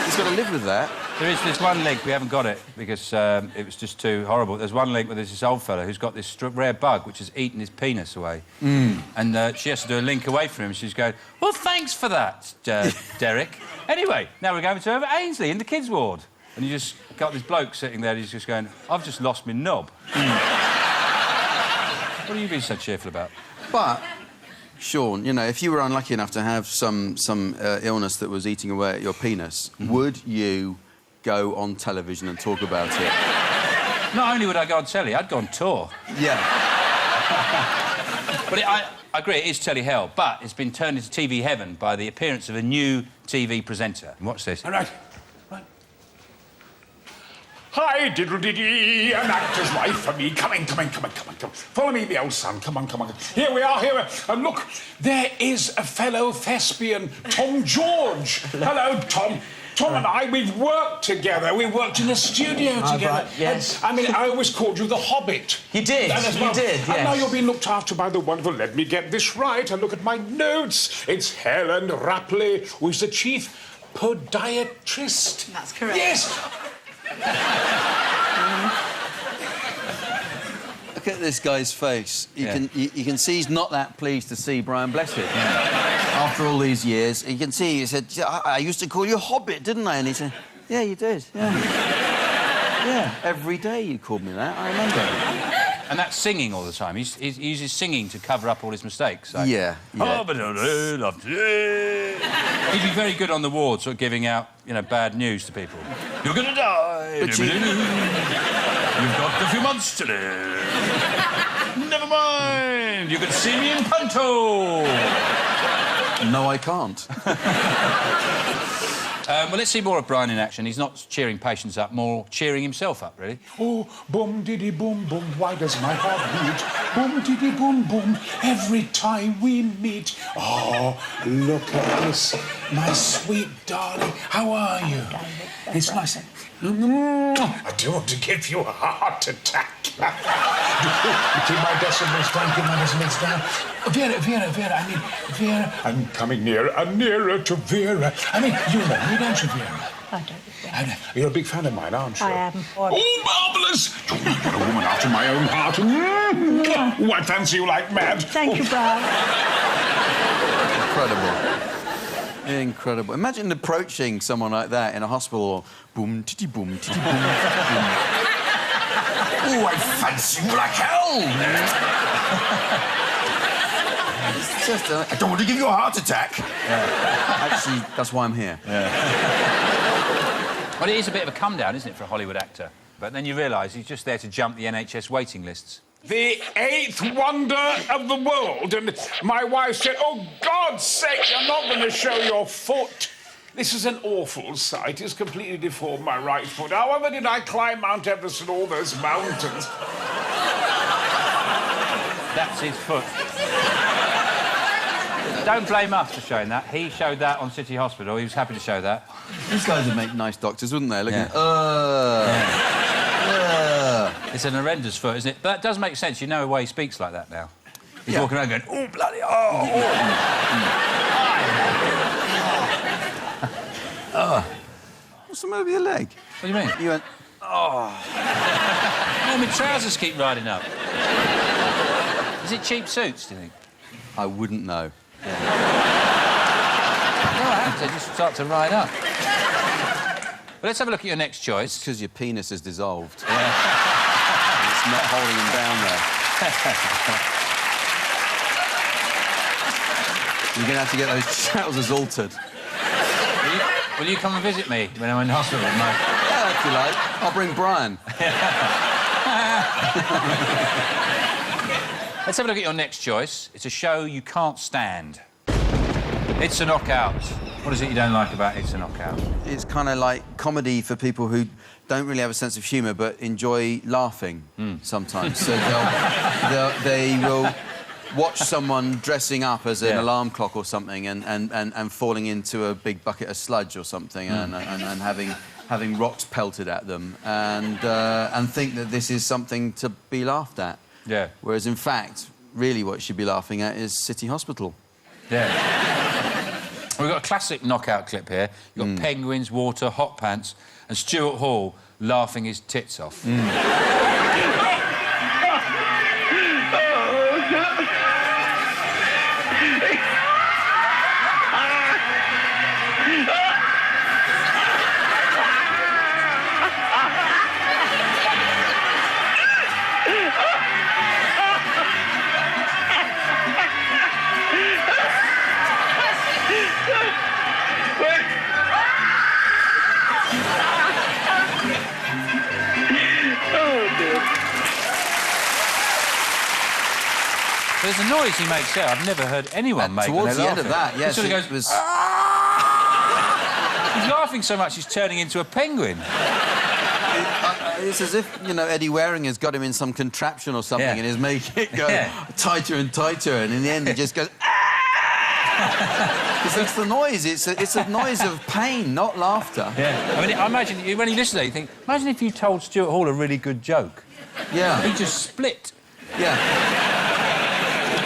[SPEAKER 6] He's got to live with that.
[SPEAKER 29] There's one link, we haven't got it, because it was just too horrible. There's one link where there's this old fella who's got this rare bug which has eaten his penis away. And she has to do a link away from him. She's going, well, thanks for that, Derek. Anyway, now we're going to over Ainsley in the kids' ward. And you just got this bloke sitting there, he's just going, I've just lost my knob. What have you been so cheerful about?
[SPEAKER 6] But, Sean, you know, if you were unlucky enough to have some illness that was eating away at your penis, would you go on television and talk about it?
[SPEAKER 29] Not only would I go on telly, I'd go on tour.
[SPEAKER 6] Yeah.
[SPEAKER 29] But I agree, it is telly hell, but it's been turned into TV heaven by the appearance of a new TV presenter. Watch this.
[SPEAKER 10] All right. Hi, diddle-diddy, an actor's wife for me. Come in. Follow me, the old son. Come on. Here we are. And look, there is a fellow thespian, Tom George. Hello, Tom. Tom and I, we've worked together. We worked in a studio together.
[SPEAKER 9] Right, yes.
[SPEAKER 10] And, I mean, I always called you the Hobbit.
[SPEAKER 9] You did,
[SPEAKER 10] Well.
[SPEAKER 9] you did, yes.
[SPEAKER 10] And now you're being looked after by the wonderful... Let me get this right and look at my notes. It's Helen Rapley, who is the chief podiatrist.
[SPEAKER 7] That's correct.
[SPEAKER 10] Yes.
[SPEAKER 6] Look at this guy's face. You can see he's not that pleased to see Brian Blessed. After all these years, you can see he said, I used to call you Hobbit, didn't I? And he said, yeah, you did. Yeah, every day you called me that, I remember.
[SPEAKER 29] And that's singing all the time. He uses singing to cover up all his mistakes. Like,
[SPEAKER 6] yeah.
[SPEAKER 29] Oh, but he'd be very good on the ward, sort of giving out, you know, bad news to people. You're going to die.
[SPEAKER 6] But
[SPEAKER 29] You've got a few months to live. Never mind. You can see me in Punto.
[SPEAKER 6] No, I can't.
[SPEAKER 29] Well, let's see more of Brian in action. He's not cheering patients up, more cheering himself up, really.
[SPEAKER 10] Oh, boom, diddy, boom, boom, why does my heart beat? Boom, diddy, boom, boom, every time we meet. Oh, look at this, my sweet darling. How are you? It's nice. I don't want to give you a heart attack. Keep my decibels down, Vera, Vera. I'm coming nearer and nearer to Vera. I mean, you know me, don't you, Vera?
[SPEAKER 7] I don't.
[SPEAKER 10] You're a big fan of mine, aren't you?
[SPEAKER 7] I am.
[SPEAKER 10] Oh, marvellous! You've got a woman after my own heart. Oh, I fancy you like mad.
[SPEAKER 7] Thank you, Brian.
[SPEAKER 6] Incredible. Incredible. Imagine approaching someone like that in a hospital. Boom, titty, boom, titty, boom, titty, boom. Oh, I fancy you like hell! It's just I don't want to give you a heart attack. Yeah. Actually, that's why I'm here.
[SPEAKER 29] Yeah. Well, it is a bit of a come-down, isn't it, for a Hollywood actor? But then you realise he's just there to jump the NHS waiting lists.
[SPEAKER 10] The 8th wonder of the world. And my wife said, oh, God's sake, you're not going to show your foot. This is an awful sight. It's completely deformed my right foot. However did I climb Mount Everest and all those mountains?
[SPEAKER 29] That's his foot. Don't blame us for showing that. He showed that on City Hospital. He was happy to show that.
[SPEAKER 6] These guys would make nice doctors, wouldn't they? Looking
[SPEAKER 29] It's an horrendous foot, isn't it? But that does make sense. You know why he speaks like that now. He's walking around going, oh, bloody,
[SPEAKER 6] What's the matter with your leg?
[SPEAKER 29] What do you mean?
[SPEAKER 6] You went,
[SPEAKER 29] oh, my trousers keep riding up. Is it cheap suits, do you think?
[SPEAKER 6] I wouldn't know.
[SPEAKER 29] No, I haven't. They just start to ride up. Well, let's have a look at your next choice.
[SPEAKER 6] It's because your penis is dissolved.
[SPEAKER 29] Yeah.
[SPEAKER 6] It's not holding him down there. You're going to have to get those trousers altered.
[SPEAKER 29] Will you come and visit me when I'm in hospital?
[SPEAKER 6] Yeah, if you like. I'll bring Brian.
[SPEAKER 29] Let's have a look at your next choice. It's a show you can't stand. It's a Knockout. What is it you don't like about It's a Knockout?
[SPEAKER 6] It's kind of like comedy for people who don't really have a sense of humour but enjoy laughing sometimes. So they will watch someone dressing up as an alarm clock or something and falling into a big bucket of sludge or something and having rocks pelted at them and think that this is something to be laughed at.
[SPEAKER 29] Yeah.
[SPEAKER 6] Whereas, in fact, really what you should be laughing at is City Hospital.
[SPEAKER 29] Yeah. We've got a classic Knockout clip here. You've got penguins, water, hot pants, and Stuart Hall laughing his tits off. There's a noise he makes there I've never heard anyone make.
[SPEAKER 6] Towards the end of that, yes,
[SPEAKER 29] he goes,
[SPEAKER 6] was...
[SPEAKER 29] He's laughing so much he's turning into a penguin.
[SPEAKER 6] It's as if, you know, Eddie Waring has got him in some contraption or something and is making it go tighter and tighter, and in the end he just goes... Because it's the noise. It's a noise of pain, not laughter.
[SPEAKER 29] Yeah. I mean, I imagine when you listen to it, you think, imagine if you told Stuart Hall a really good joke.
[SPEAKER 6] Yeah.
[SPEAKER 29] He'd just split.
[SPEAKER 6] Yeah.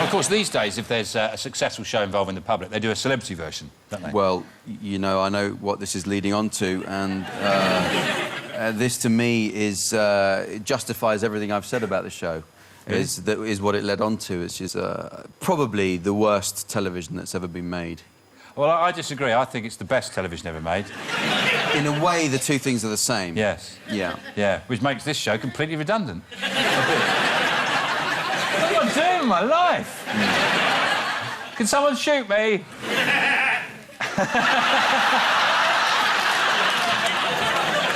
[SPEAKER 29] Of course, these days, if there's a successful show involving the public, they do a celebrity version, don't they?
[SPEAKER 6] Well, you know, I know what this is leading on to, and this, to me, is it justifies everything I've said about the show. Really? Is what it led on to. It's just probably the worst television that's ever been made.
[SPEAKER 29] Well, I disagree. I think it's the best television ever made.
[SPEAKER 6] In a way, the two things are the same.
[SPEAKER 29] Yes.
[SPEAKER 6] Yeah.
[SPEAKER 29] Yeah, which makes this show completely redundant. What am I doing with my life? Can someone shoot me?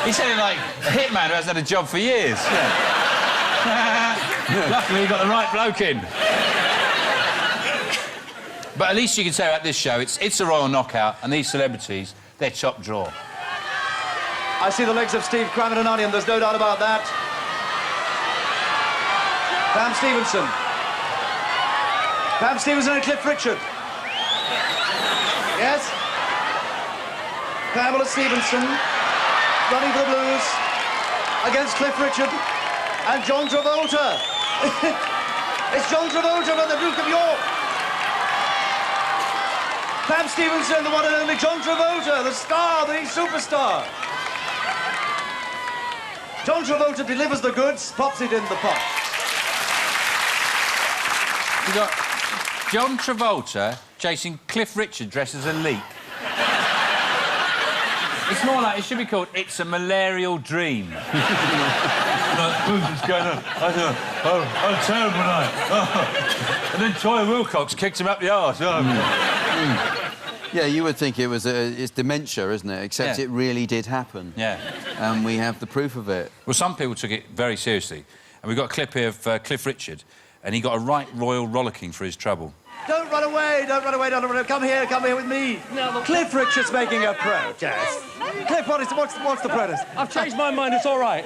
[SPEAKER 29] He's sounding like a hitman who hasn't had a job for years. Luckily, you got the right bloke in. But at least you can say about this show, it's a royal knockout, and these celebrities, they're top draw.
[SPEAKER 11] I see the legs of Steve Crammett and Onion, there's no doubt about that. Pam Stevenson. Pam Stevenson and Cliff Richard. Yes? Pamela Stevenson running for the Blues against Cliff Richard and John Travolta. It's John Travolta from the Duke of York. Pam Stevenson, the one and only John Travolta, the star, the superstar. John Travolta delivers the goods, pops it in the pot.
[SPEAKER 29] You got John Travolta chasing Cliff Richard dressed as a leek. It's more like, it should be called It's a Malarial Dream. Like, what's going on? I know. Oh, terrible night. Oh. And then Toya Wilcox kicked him up the arse. Oh.
[SPEAKER 6] Yeah, you would think it's dementia, isn't it? Except it really did happen.
[SPEAKER 29] Yeah.
[SPEAKER 6] And we have the proof of it.
[SPEAKER 29] Well, some people took it very seriously. And we've got a clip here of Cliff Richard, and he got a right royal rollicking for his trouble.
[SPEAKER 11] Don't run away, don't run away, don't run away. Come here with me. No, Cliff Richard's making a protest. Cliff, what's the protest?
[SPEAKER 8] I've changed my mind, it's all right.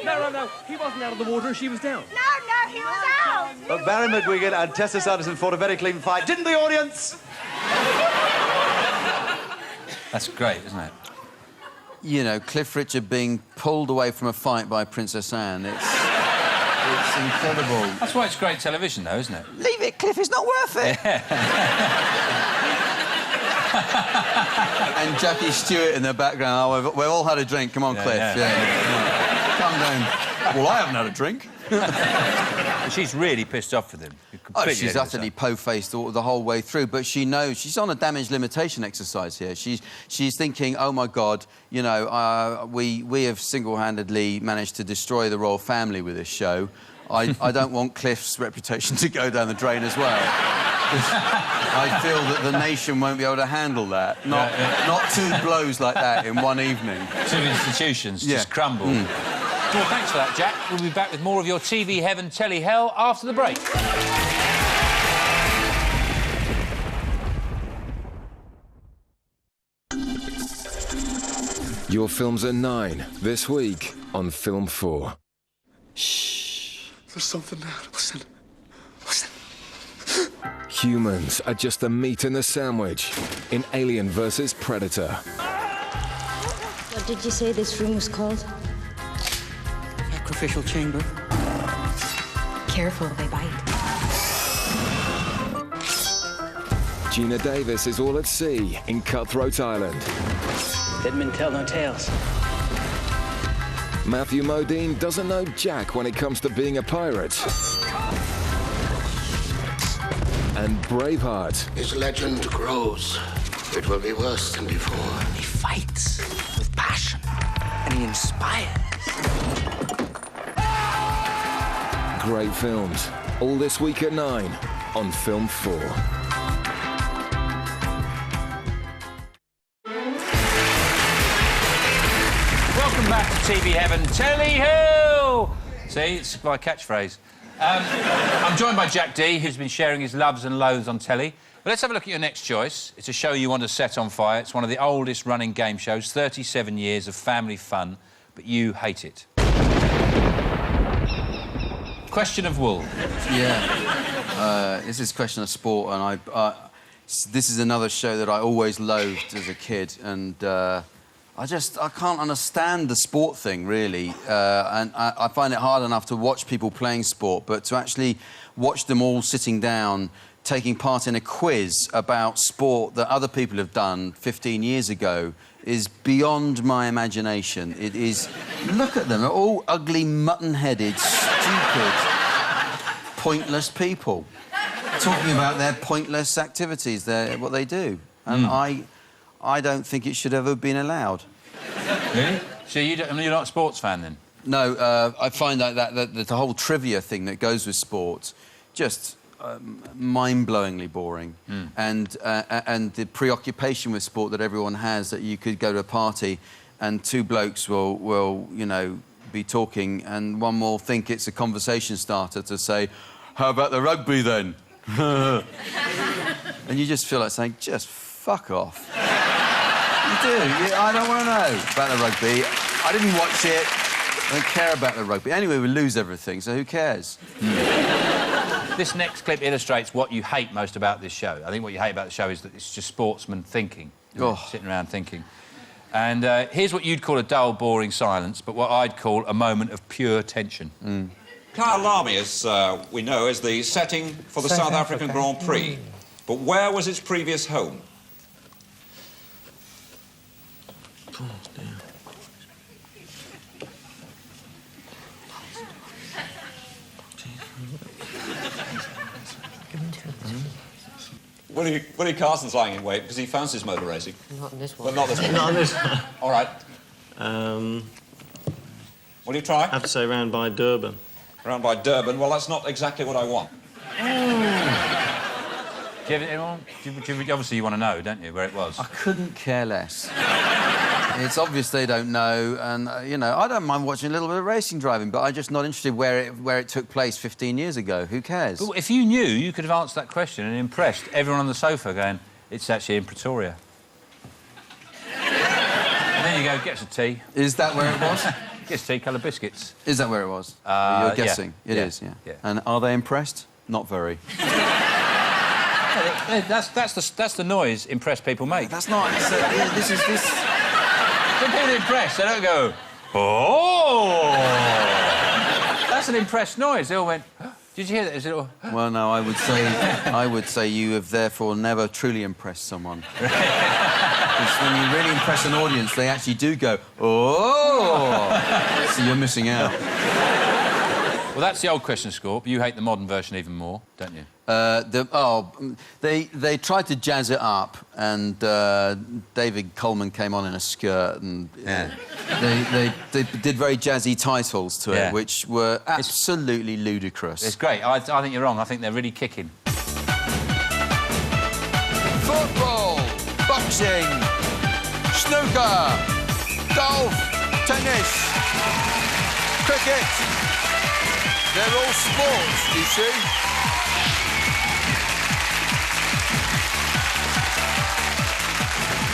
[SPEAKER 8] No, he wasn't out of the water and she was down.
[SPEAKER 27] No, he was out.
[SPEAKER 11] But Barry McGuigan and Tessa Sanderson fought a very clean fight, didn't the audience?
[SPEAKER 29] That's great, isn't it?
[SPEAKER 6] You know, Cliff Richard being pulled away from a fight by Princess Anne, it's incredible.
[SPEAKER 29] That's why it's great television, though, isn't it?
[SPEAKER 6] Leave it, Cliff, it's not worth it. And Jackie Stewart in the background. Oh, we've all had a drink. Come on, Cliff. Yeah. Calm down. Well, I haven't had a drink.
[SPEAKER 29] She's really pissed off with him.
[SPEAKER 6] Oh, she's utterly po-faced the whole way through, but she knows she's on a damage limitation exercise here. She's thinking, oh my God, you know, we have single-handedly managed to destroy the royal family with this show. I don't want Cliff's reputation to go down the drain as well. I feel that the nation won't be able to handle that. Not two blows like that in one evening.
[SPEAKER 29] Two institutions just crumble. Well, thanks for that, Jack. We'll be back with more of your TV Heaven, Telly Hell after the break.
[SPEAKER 12] Your films are 9 this week on Film 4.
[SPEAKER 10] Shh. There's something there. Listen.
[SPEAKER 12] Humans are just the meat in the sandwich in Alien vs. Predator.
[SPEAKER 7] What did you say this room was called?
[SPEAKER 18] Sacrificial chamber.
[SPEAKER 17] Careful, they bite.
[SPEAKER 12] Gina Davis is all at sea in Cutthroat Island.
[SPEAKER 18] Dead men tell no tales.
[SPEAKER 12] Matthew Modine doesn't know jack when it comes to being a pirate. And Braveheart.
[SPEAKER 5] His legend grows. It will be worse than before.
[SPEAKER 18] He fights with passion, and he inspires.
[SPEAKER 12] Great films. All this week at 9 on Film 4.
[SPEAKER 29] Welcome back to TV Heaven, Telly Hill! See, it's my catchphrase. I'm joined by Jack D, who's been sharing his loves and loathes on telly. But let's have a look at your next choice. It's a show you want to set on fire. It's one of the oldest running game shows, 37 years of family fun, but you hate it. Question of Wool.
[SPEAKER 6] Yeah. This is Question of Sport, and this is another show that I always loathed as a kid, and I can't understand the sport thing, really. And I find it hard enough to watch people playing sport, but to actually watch them all sitting down, taking part in a quiz about sport that other people have done 15 years ago is beyond my imagination. It is... Look at them, they're all ugly, mutton-headed, stupid, pointless people talking about their pointless activities, what they do. And I don't think it should ever have been allowed.
[SPEAKER 29] Really? So you're not a sports fan, then?
[SPEAKER 6] No, I find that the whole trivia thing that goes with sport just mind-blowingly boring. And the preoccupation with sport that everyone has, that you could go to a party and two blokes will you know, be talking and one will think it's a conversation starter to say, how about the rugby, then? And you just feel like saying, just fuck off. You do. I don't want to know about the rugby. I didn't watch it. I don't care about the rugby. Anyway, we lose everything, so who cares?
[SPEAKER 29] This next clip illustrates what you hate most about this show. I think what you hate about the show is that it's just sportsmen thinking. Sitting around thinking. And here's what you'd call a dull, boring silence, but what I'd call a moment of pure tension.
[SPEAKER 14] Kyalami, as we know, is the setting for the South African Grand Prix. But where was its previous home? Willie Carson's lying in wait because he fancies motor racing.
[SPEAKER 9] Not in this one.
[SPEAKER 14] But not this one.
[SPEAKER 9] Not in this one.
[SPEAKER 14] All right. Will you try?
[SPEAKER 2] I have to say round by Durban.
[SPEAKER 14] Round by Durban? Well, that's not exactly what I want.
[SPEAKER 29] Do you have anyone? Obviously, you want to know, don't you, where it was?
[SPEAKER 6] I couldn't care less. It's obvious they don't know, and, you know, I don't mind watching a little bit of racing driving, but I'm just not interested where it took place 15 years ago. Who cares?
[SPEAKER 29] But if you knew, you could have answered that question and impressed everyone on the sofa going, it's actually in Pretoria. And then you go, gets a tea.
[SPEAKER 6] Is that where it was?
[SPEAKER 29] Gets tea, coloured biscuits.
[SPEAKER 6] Is that where it was? You're guessing?
[SPEAKER 29] Yeah.
[SPEAKER 6] It is, yeah. And are they impressed? Not very.
[SPEAKER 29] That's the noise impressed people make.
[SPEAKER 6] That's not... this is...
[SPEAKER 29] When people are impressed, they don't go, oh! That's an impressed noise. They all went, did you hear that? Is it all...
[SPEAKER 6] Well, no, I would say you have therefore never truly impressed someone. Because when you really impress an audience, they actually do go, oh! So you're missing out.
[SPEAKER 29] Well, that's the old question, Scorp. You hate the modern version even more, don't you?
[SPEAKER 6] They tried to jazz it up, and David Coleman came on in a skirt, and they did very jazzy titles to it, which were absolutely ludicrous.
[SPEAKER 29] It's great. I think you're wrong. I think they're really kicking.
[SPEAKER 6] Football, boxing, snooker, golf, tennis, cricket. They're all sports, you see.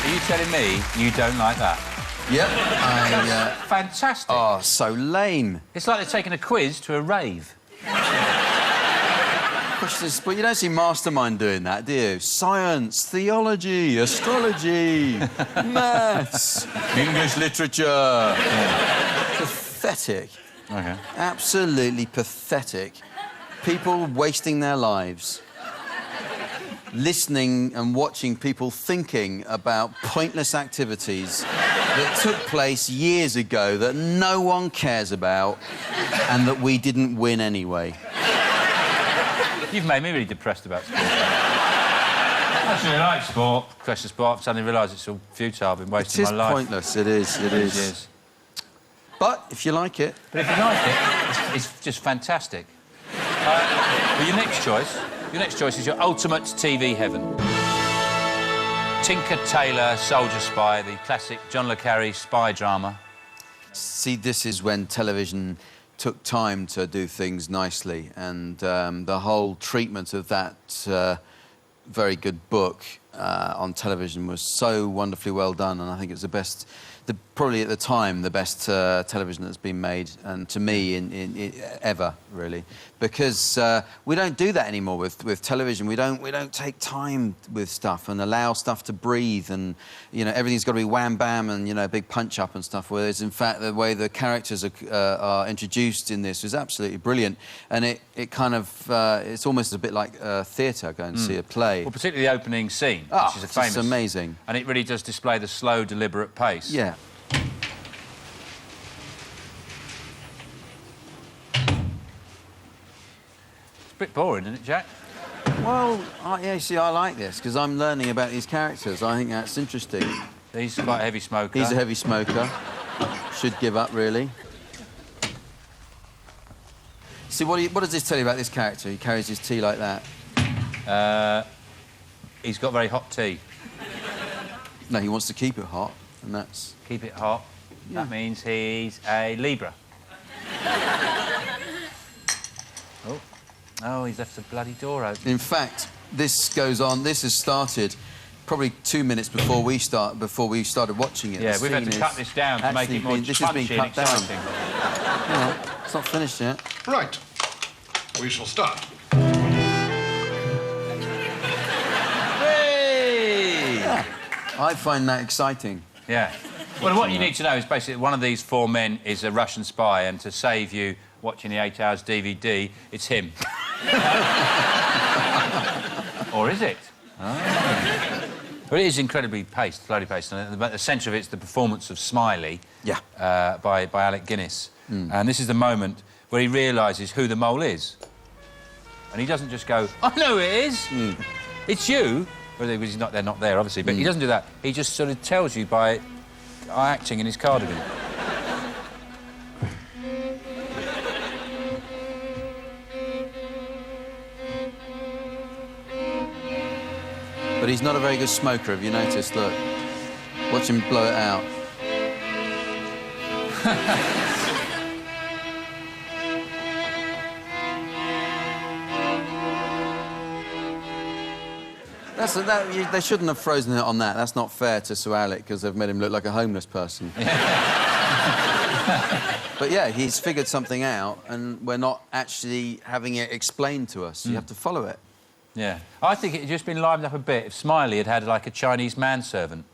[SPEAKER 29] Are you telling me you don't like that?
[SPEAKER 6] Yep.
[SPEAKER 29] Fantastic.
[SPEAKER 6] Oh, so lame.
[SPEAKER 29] It's like they're taking a quiz to a rave.
[SPEAKER 6] But you don't see Mastermind doing that, do you? Science, theology, astrology, maths, English literature. Pathetic.
[SPEAKER 29] Okay.
[SPEAKER 6] Absolutely pathetic. People wasting their lives. Listening and watching people thinking about pointless activities that took place years ago that no one cares about and that we didn't win anyway.
[SPEAKER 29] You've made me really depressed about sport. I actually like sport. Question sport. I've suddenly realised it's all futile. I've been wasting my life.
[SPEAKER 6] It is pointless. It is. It is. But if you like it...
[SPEAKER 29] But if you like it, it's just fantastic. Well, your next choice is your ultimate TV heaven. Tinker Tailor Soldier Spy, the classic John le Carré spy drama.
[SPEAKER 6] See, this is when television took time to do things nicely, and the whole treatment of that very good book on television was so wonderfully well done, and I think it's the best... probably at the time, the best television that's been made, and to me, in ever, really. Because we don't do that anymore with television. We don't take time with stuff and allow stuff to breathe, and, you know, everything's got to be wham-bam and, you know, big punch-up and stuff, whereas, in fact, the way the characters are introduced in this is absolutely brilliant, and it kind of... it's almost a bit like theatre, go and see a play.
[SPEAKER 29] Well, particularly the opening scene,
[SPEAKER 6] Oh,
[SPEAKER 29] which is famous.
[SPEAKER 6] it's amazing.
[SPEAKER 29] And it really does display the slow, deliberate pace.
[SPEAKER 6] Yeah.
[SPEAKER 29] It's a bit boring, isn't it, Jack?
[SPEAKER 6] Well, yeah, see, I like this, because I'm learning about these characters. I think that's interesting.
[SPEAKER 29] He's quite a heavy smoker.
[SPEAKER 6] He's a heavy smoker. Should give up, really. See, what does this tell you about this character? He carries his tea like that.
[SPEAKER 29] He's got very hot tea.
[SPEAKER 6] No, he wants to keep it hot, and that's...
[SPEAKER 29] Keep it hot. Yeah. That means he's a Libra. Oh, he's left the bloody door open.
[SPEAKER 6] In fact, this goes on. This has started probably 2 minutes before we started watching it.
[SPEAKER 29] Yeah, we've had to cut this down to make it more punchy and exciting.
[SPEAKER 6] Yeah, it's not finished yet.
[SPEAKER 10] Right. We shall start.
[SPEAKER 29] Hey!
[SPEAKER 6] Yeah. I find that exciting.
[SPEAKER 29] Yeah. Well, what you need to know is basically one of these four men is a Russian spy, and to save you watching the 8 Hours DVD, it's him. Or is it? Oh. But it is incredibly slowly paced, and at the centre of it's the performance of Smiley by Alec Guinness. And this is the moment where he realises who the mole is. And he doesn't just go, I know who it is. It's you. Well, he's not, they're not there, obviously, but he doesn't do that. He just sort of tells you by acting in his cardigan.
[SPEAKER 6] But he's not a very good smoker, have you noticed? Look. Watch him blow it out. They shouldn't have frozen it on that. That's not fair to Sir Alec, because they've made him look like a homeless person. But yeah, he's figured something out, and we're not actually having it explained to us. You have to follow it.
[SPEAKER 29] Yeah. I think it had just been livened up a bit if Smiley had had, like, a Chinese manservant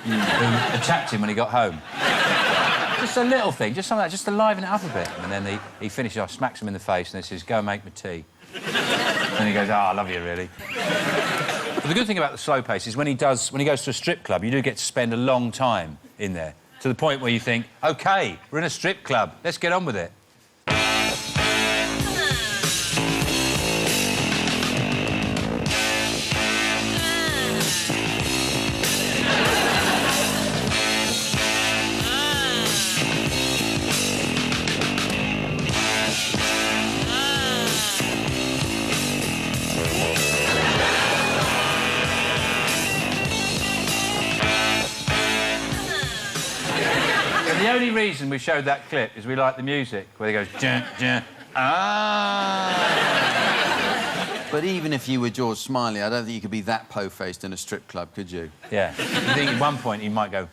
[SPEAKER 29] who attacked him when he got home. Just a little thing, just something like that, just to liven it up a bit. And then he finishes off, smacks him in the face, and he says, "Go and make me tea." And he goes, "Oh, I love you, really." But the good thing about the slow pace is when he goes to a strip club, you do get to spend a long time in there, to the point where you think, OK, we're in a strip club, let's get on with it. The only reason we showed that clip is we like the music, where he goes, "Jun, jun, ah."
[SPEAKER 6] But even if you were George Smiley, I don't think you could be that po-faced in a strip club, could you?
[SPEAKER 29] Yeah. I think at one point he might go,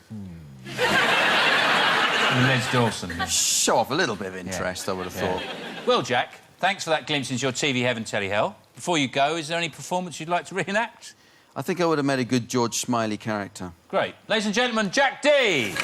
[SPEAKER 29] Les Dawson.
[SPEAKER 6] Show off a little bit of interest, I would have thought.
[SPEAKER 29] Well, Jack, thanks for that glimpse into your TV heaven, telly hell. Before you go, is there any performance you'd like to reenact?
[SPEAKER 6] I think I would have made a good George Smiley character.
[SPEAKER 29] Great. Ladies and gentlemen, Jack Dee!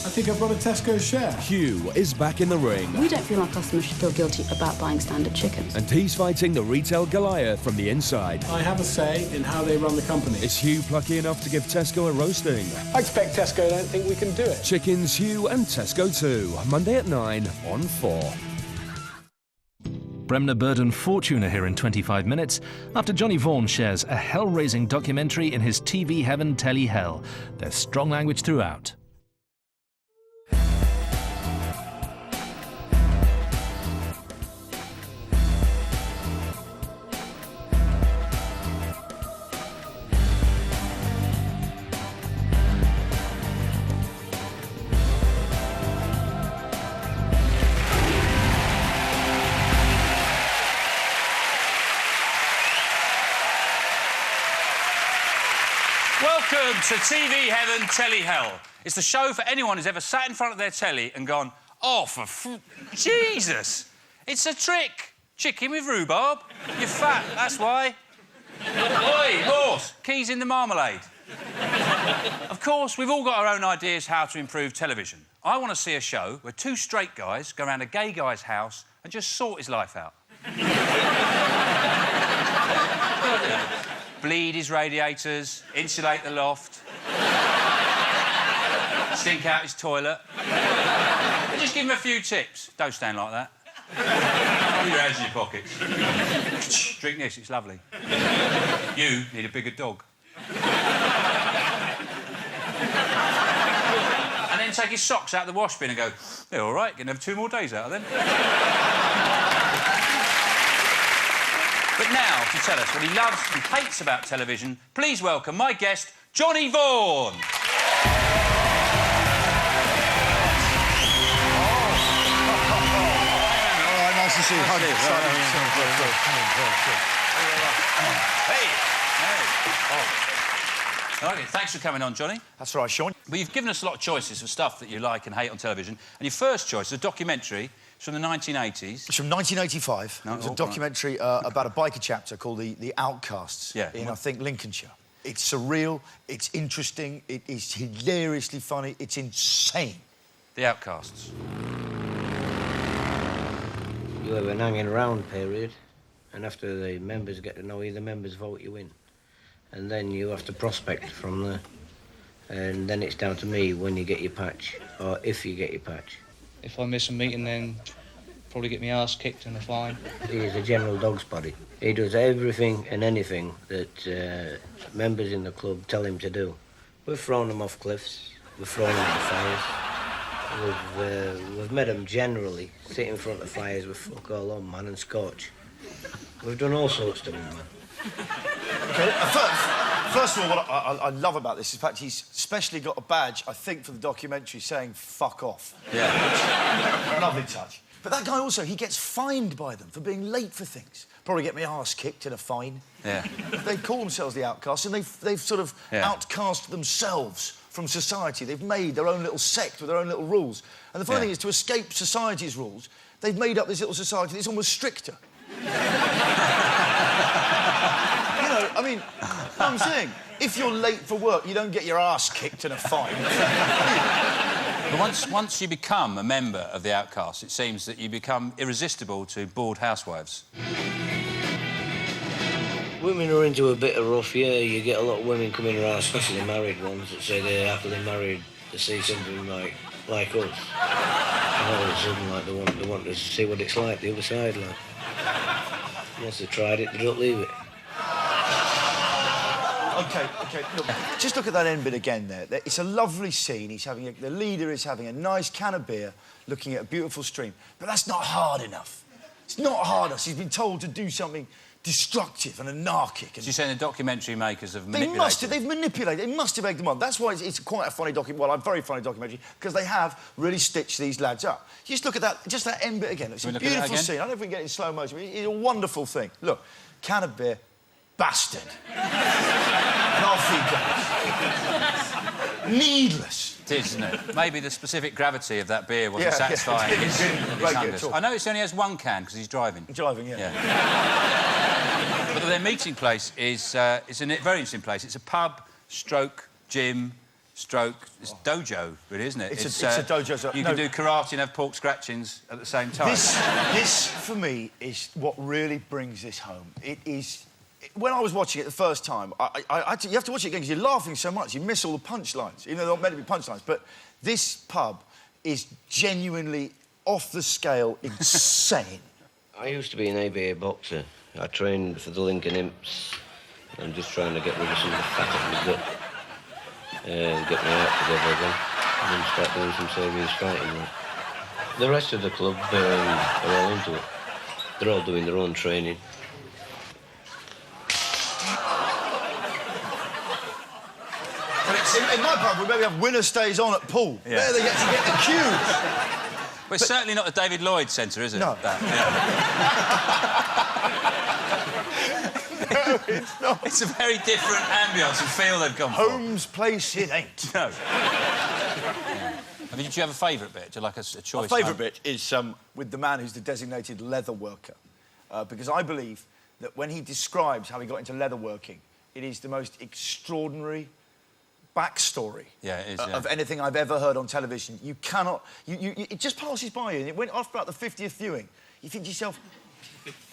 [SPEAKER 10] I think I've got a Tesco share.
[SPEAKER 12] Hugh is back in the ring.
[SPEAKER 2] We don't feel our customers should feel guilty about buying standard chickens.
[SPEAKER 12] And he's fighting the retail Goliath from the inside.
[SPEAKER 10] I have a say in how they run the company.
[SPEAKER 12] Is Hugh plucky enough to give Tesco a roasting?
[SPEAKER 10] I expect Tesco don't think we can do it.
[SPEAKER 12] Chickens, Hugh and Tesco 2. Monday at 9 on 4.
[SPEAKER 1] Bremner, Bird and Fortune are here in 25 minutes after Johnny Vaughan shares a hell-raising documentary in his TV heaven, telly hell. There's strong language throughout.
[SPEAKER 29] Welcome to TV Heaven, Telly Hell. It's the show for anyone who's ever sat in front of their telly and gone, "Oh, Jesus, it's a trick. Chicken with rhubarb? You're fat, that's why. Oi, Morse, keys in the marmalade. Of course, we've all got our own ideas how to improve television. I want to see a show where two straight guys go around a gay guy's house and just sort his life out. Bleed his radiators, insulate the loft, stink out his toilet. And just give him a few tips. Don't stand like that. Put your hands in your pockets. Drink this, it's lovely. You need a bigger dog. And then take his socks out of the wash bin and go, they're all right, can have 2 more days out of them. But now, to tell us what he loves and hates about television, please welcome my guest, Johnny Vaughan.
[SPEAKER 4] Nice to see you.
[SPEAKER 29] Okay, thanks for coming on, Johnny.
[SPEAKER 4] That's right, Sean.
[SPEAKER 29] Well, you've given us a lot of choices of stuff that you like and hate on television, and your first choice is a documentary. It's from the 1980s.
[SPEAKER 4] It's from 1985.
[SPEAKER 29] No,
[SPEAKER 4] it was a documentary about a biker chapter called The Outcasts in, I think, Lincolnshire. It's surreal, it's interesting, it is hilariously funny, it's insane.
[SPEAKER 29] The Outcasts.
[SPEAKER 13] You have an hanging around period, and after the members get to know you, the members vote you in. And then you have to prospect from there. And then it's down to me when you get your patch, or if you get your patch.
[SPEAKER 15] If I miss a meeting, then probably get my arse kicked and a fine.
[SPEAKER 13] He is a general dog's body. He does everything and anything that members in the club tell him to do. We've thrown him off cliffs, we've thrown him into fires, we've made him generally sit in front of fires with fuck all on, man, and scorch. We've done all sorts to him, man.
[SPEAKER 4] Okay, first of all, what I love about this is the fact he's especially got a badge, I think, for the documentary saying fuck off.
[SPEAKER 29] Yeah.
[SPEAKER 4] Lovely touch. But that guy also, he gets fined by them for being late for things. Probably get my arse kicked and a fine.
[SPEAKER 29] Yeah.
[SPEAKER 4] They call themselves the Outcasts, and they've sort of outcast themselves from society. They've made their own little sect with their own little rules. And the funny thing is, to escape society's rules, they've made up this little society that's almost stricter. I mean, I'm saying, if you're late for work, you don't get your ass kicked and a fine.
[SPEAKER 29] But once you become a member of the Outcasts, it seems that you become irresistible to bored housewives.
[SPEAKER 13] Women are into a bit of rough, yeah. You get a lot of women coming around, especially the married ones, that say they're happily married to see something like us. And all of a sudden, they want to see what it's like, the other side, like. Once they've tried it, they don't leave it.
[SPEAKER 4] OK, look, just look at that end bit again there. It's a lovely scene. The leader is having a nice can of beer, looking at a beautiful stream. But that's not hard enough. It's not hard enough. He's been told to do something destructive and anarchic. And
[SPEAKER 29] so you're saying the documentary makers have manipulated?
[SPEAKER 4] They've manipulated. They must have egged them on. That's why it's quite a funny documentary. Well, a very funny documentary, because they have really stitched these lads up. You just look at that, just that end bit again. It's a beautiful scene. I don't know if we can get it in slow motion, but it's a wonderful thing. Look, can of beer, bastard. And off he goes. Needless.
[SPEAKER 29] It is, isn't it? Maybe the specific gravity of that beer wasn't satisfying his hunger. I notice he only has one can because he's driving.
[SPEAKER 4] Driving, yeah.
[SPEAKER 29] But their meeting place is a very interesting place. It's a pub, stroke, gym, stroke... It's dojo, really, isn't it?
[SPEAKER 4] It's a dojo.
[SPEAKER 29] You can do karate and have pork scratchings at the same time.
[SPEAKER 4] This, for me, is what really brings this home. It is... When I was watching it the first time, you have to watch it again because you're laughing so much, you miss all the punchlines, even though they're not meant to be punchlines. But this pub is genuinely off the scale, insane.
[SPEAKER 13] I used to be an ABA boxer. I trained for the Lincoln Imps. I'm just trying to get rid of some of the fat off my gut and get my act together again and then start doing some serious fighting. The rest of the club are all into it. They're all doing their own training.
[SPEAKER 4] In my pub, we maybe have winner stays on at pool.
[SPEAKER 29] Yeah.
[SPEAKER 4] There they get to get the cues.
[SPEAKER 29] But it's certainly not the David Lloyd Centre, is it?
[SPEAKER 4] No. No, it's not.
[SPEAKER 29] It's a very different ambience and feel they've gone for.
[SPEAKER 4] Holmes Place it ain't.
[SPEAKER 29] No. I mean, did you have a favourite bit? Do you like a choice?
[SPEAKER 4] My favourite bit is with the man who's the designated leather worker. because I believe that when he describes how he got into leatherworking, it is the most extraordinary backstory of anything I've ever heard on television. You cannot... it just passes by you, and it went off about the 50th viewing. You think to yourself,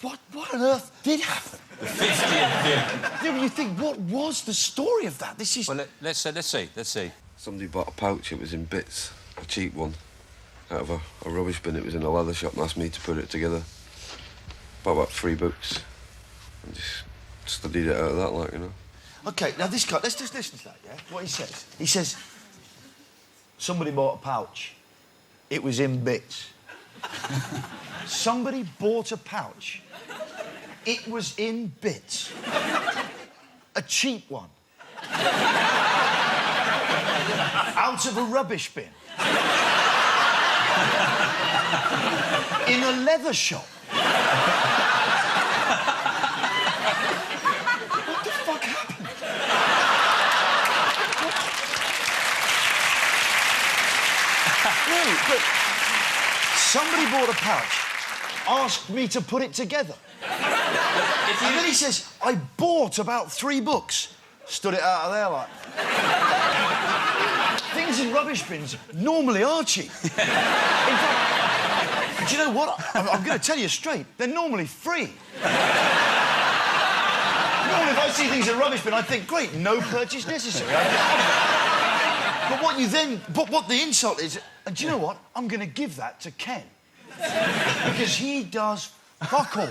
[SPEAKER 4] what on earth did happen?
[SPEAKER 29] The 50th viewing.
[SPEAKER 4] You think, what was the story of that? This is...
[SPEAKER 29] Well, let's see.
[SPEAKER 3] Somebody bought a pouch, it was in bits, a cheap one, out of a rubbish bin. It was in a leather shop and asked me to put it together. Bought about 3 books and just studied it out of that, like, you know.
[SPEAKER 4] OK, now this guy, let's just listen to that, yeah? What he says. He says, somebody bought a pouch. It was in bits. Somebody bought a pouch. It was in bits. A cheap one. Out of a rubbish bin. In a leather shop. What the fuck happened? No, but somebody bought a pouch, asked me to put it together. And then he says, I bought about 3 books. Stood it out of there like... Things in rubbish bins normally are cheap. In fact, do you know what? I'm going to tell you straight. They're normally free. Normally, if I see things in a rubbish bin, I think, great, no purchase necessary. But what you then... But what the insult is... And do you know what? I'm going to give that to Ken. Because he does fuck all.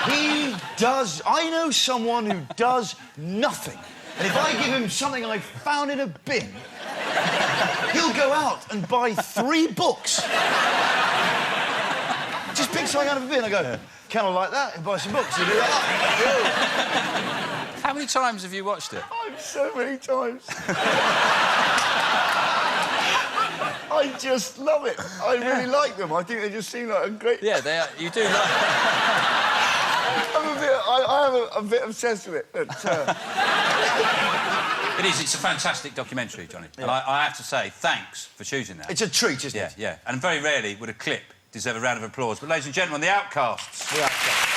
[SPEAKER 4] He does... I know someone who does nothing. And if I give him something I found in a bin, he'll go out and buy 3 books. Just pick something out of a bin. I go, Ken, I like that, and buy some books. He'll do that.
[SPEAKER 29] How many times have you watched it?
[SPEAKER 4] So many times. I just love it. I really like them. I think they just seem like a great...
[SPEAKER 29] Yeah, they are. You do like...
[SPEAKER 4] I am a bit obsessed with it. But,
[SPEAKER 29] It is. It's a fantastic documentary, Johnny. Yeah. And I have to say, thanks for choosing that.
[SPEAKER 4] It's a treat, isn't it?
[SPEAKER 29] Yeah. And very rarely would a clip deserve a round of applause. But, ladies and gentlemen, The Outcasts.
[SPEAKER 4] The Outcasts.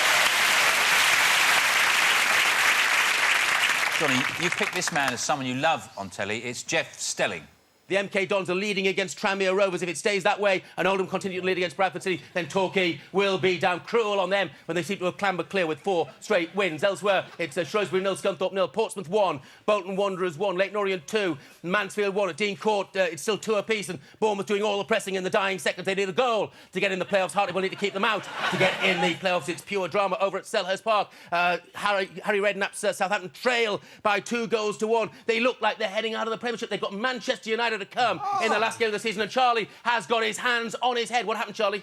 [SPEAKER 29] Johnny, you picked this man as someone you love on telly. It's Jeff Stelling.
[SPEAKER 16] The MK Dons are leading against Tranmere Rovers. If it stays that way and Oldham continue to lead against Bradford City, then Torquay will be down cruel on them when they seem to have clambered clear with 4 straight wins. Elsewhere, it's Shrewsbury 0, Scunthorpe 0, Portsmouth 1, Bolton Wanderers 1, Leyton Orient 2, Mansfield 1. At Dean Court, it's still 2 apiece, and Bournemouth doing all the pressing in the dying seconds. They need a goal to get in the playoffs. Hartlepool need to keep them out to get in the playoffs. It's pure drama over at Selhurst Park. Harry Redknapp's Southampton trail by 2 goals to 1. They look like they're heading out of the Premiership. They've got Manchester United to come in the last game of the season, and Charlie has got his hands on his head. What happened, Charlie?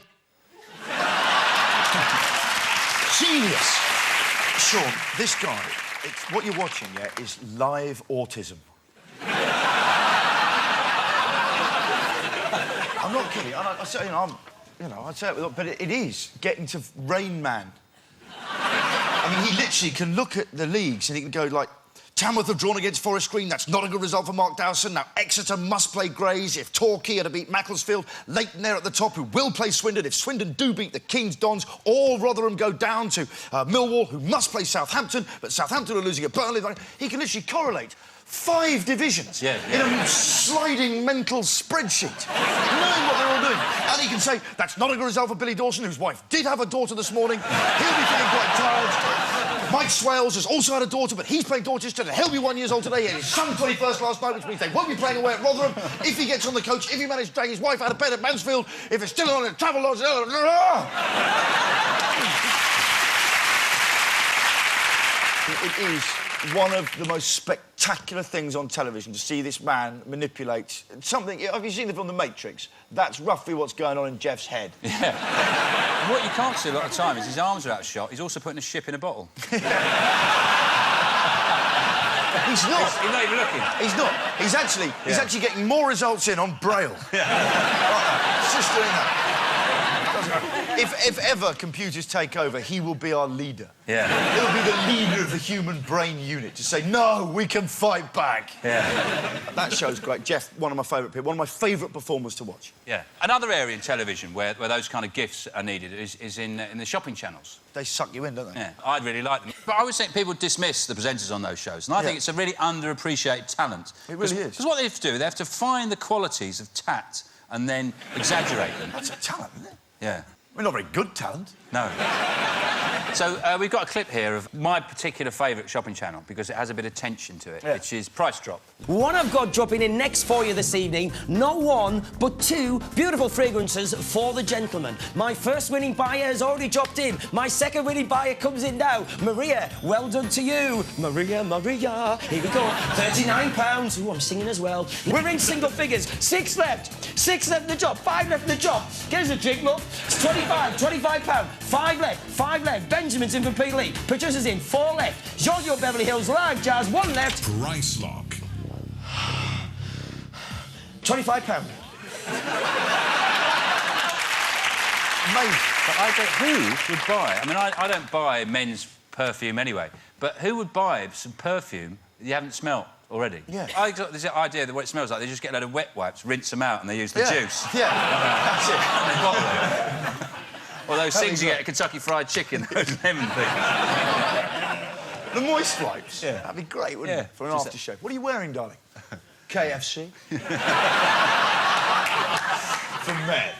[SPEAKER 4] Genius! Sean, this guy, what you're watching, yeah, is live autism. I'm not kidding. I say, I'd say it, but it is getting to Rain Man. I mean, he literally can look at the leagues and he can go like, Tamworth have drawn against Forest Green. That's not a good result for Mark Dowson. Now, Exeter must play Grays. If Torquay are to beat Macclesfield, Leighton there at the top, who will play Swindon. If Swindon do beat the King's Dons, all Rotherham go down to Millwall, who must play Southampton, but Southampton are losing at Burnley. He can literally correlate 5 divisions in a sliding mental spreadsheet, knowing what they're all doing. And he can say, that's not a good result for Billy Dawson, whose wife did have a daughter this morning. He'll be feeling quite tired. Mike Swales has also had a daughter, but he's playing Dorchester, and he'll be 1 year old today. He had his son's 21st last night, which means they won't be playing away at Rotherham. If he gets on the coach, if he manages to drag his wife out of bed at Mansfield, if it's still on a travel lodge... It is one of the most spectacular things on television to see this man manipulate something... Have you seen the film The Matrix? That's roughly what's going on in Jeff's head.
[SPEAKER 29] Yeah. What you can't see a lot of the time is his arms are out of shot. He's also putting a ship in a bottle.
[SPEAKER 4] He's not.
[SPEAKER 29] He's not even looking.
[SPEAKER 4] He's not. He's actually getting more results in on Braille. It's just doing that. if ever computers take over, he will be our leader.
[SPEAKER 29] Yeah.
[SPEAKER 4] He'll be the leader of the human brain unit to say, no, we can fight back.
[SPEAKER 29] Yeah.
[SPEAKER 4] That show's great. Jeff, one of my favourite people, one of my favourite performers to watch.
[SPEAKER 29] Yeah. Another area in television where those kind of gifts are needed is in the shopping channels.
[SPEAKER 4] They suck you in, don't they?
[SPEAKER 29] Yeah, I really like them. But I always think people dismiss the presenters on those shows, and I think it's a really underappreciated talent.
[SPEAKER 4] It really is.
[SPEAKER 29] Because what they have to do, they have to find the qualities of tact and then exaggerate them.
[SPEAKER 4] That's a talent, isn't it?
[SPEAKER 29] Yeah.
[SPEAKER 4] We're not very good talent.
[SPEAKER 29] No. So we've got a clip here of my particular favourite shopping channel because it has a bit of tension to it, which is Price Drop.
[SPEAKER 19] What I've got dropping in next for you this evening, not one, but two beautiful fragrances for the gentleman. My first winning buyer has already dropped in. My second winning buyer comes in now. Maria, well done to you. Maria, Maria. Here we go. £39. Ooh, I'm singing as well. We're in single figures. 6 left. 6 left in the job. 5 left in the job. Get us a drink, love. It's £25. 5 left. 5 left. Benjamin's in for Pete Lee. Patricia's in. 4 left. Giorgio Beverly Hills Live Jazz. 1 left.
[SPEAKER 10] Price Lock.
[SPEAKER 19] £25.
[SPEAKER 4] Amazing.
[SPEAKER 29] But who would buy... I mean, I don't buy men's perfume anyway, but who would buy some perfume that you haven't smelt already?
[SPEAKER 4] Yeah.
[SPEAKER 29] I got this idea that what it smells like, they just get a load of wet wipes, rinse them out, and they use the juice.
[SPEAKER 4] Yeah, that's it.
[SPEAKER 29] Or those things you get at Kentucky Fried Chicken, those lemon things.
[SPEAKER 4] The moist wipes. Yeah. That'd be great, wouldn't it? For an aftershave. What are you wearing, darling? KFC. For men.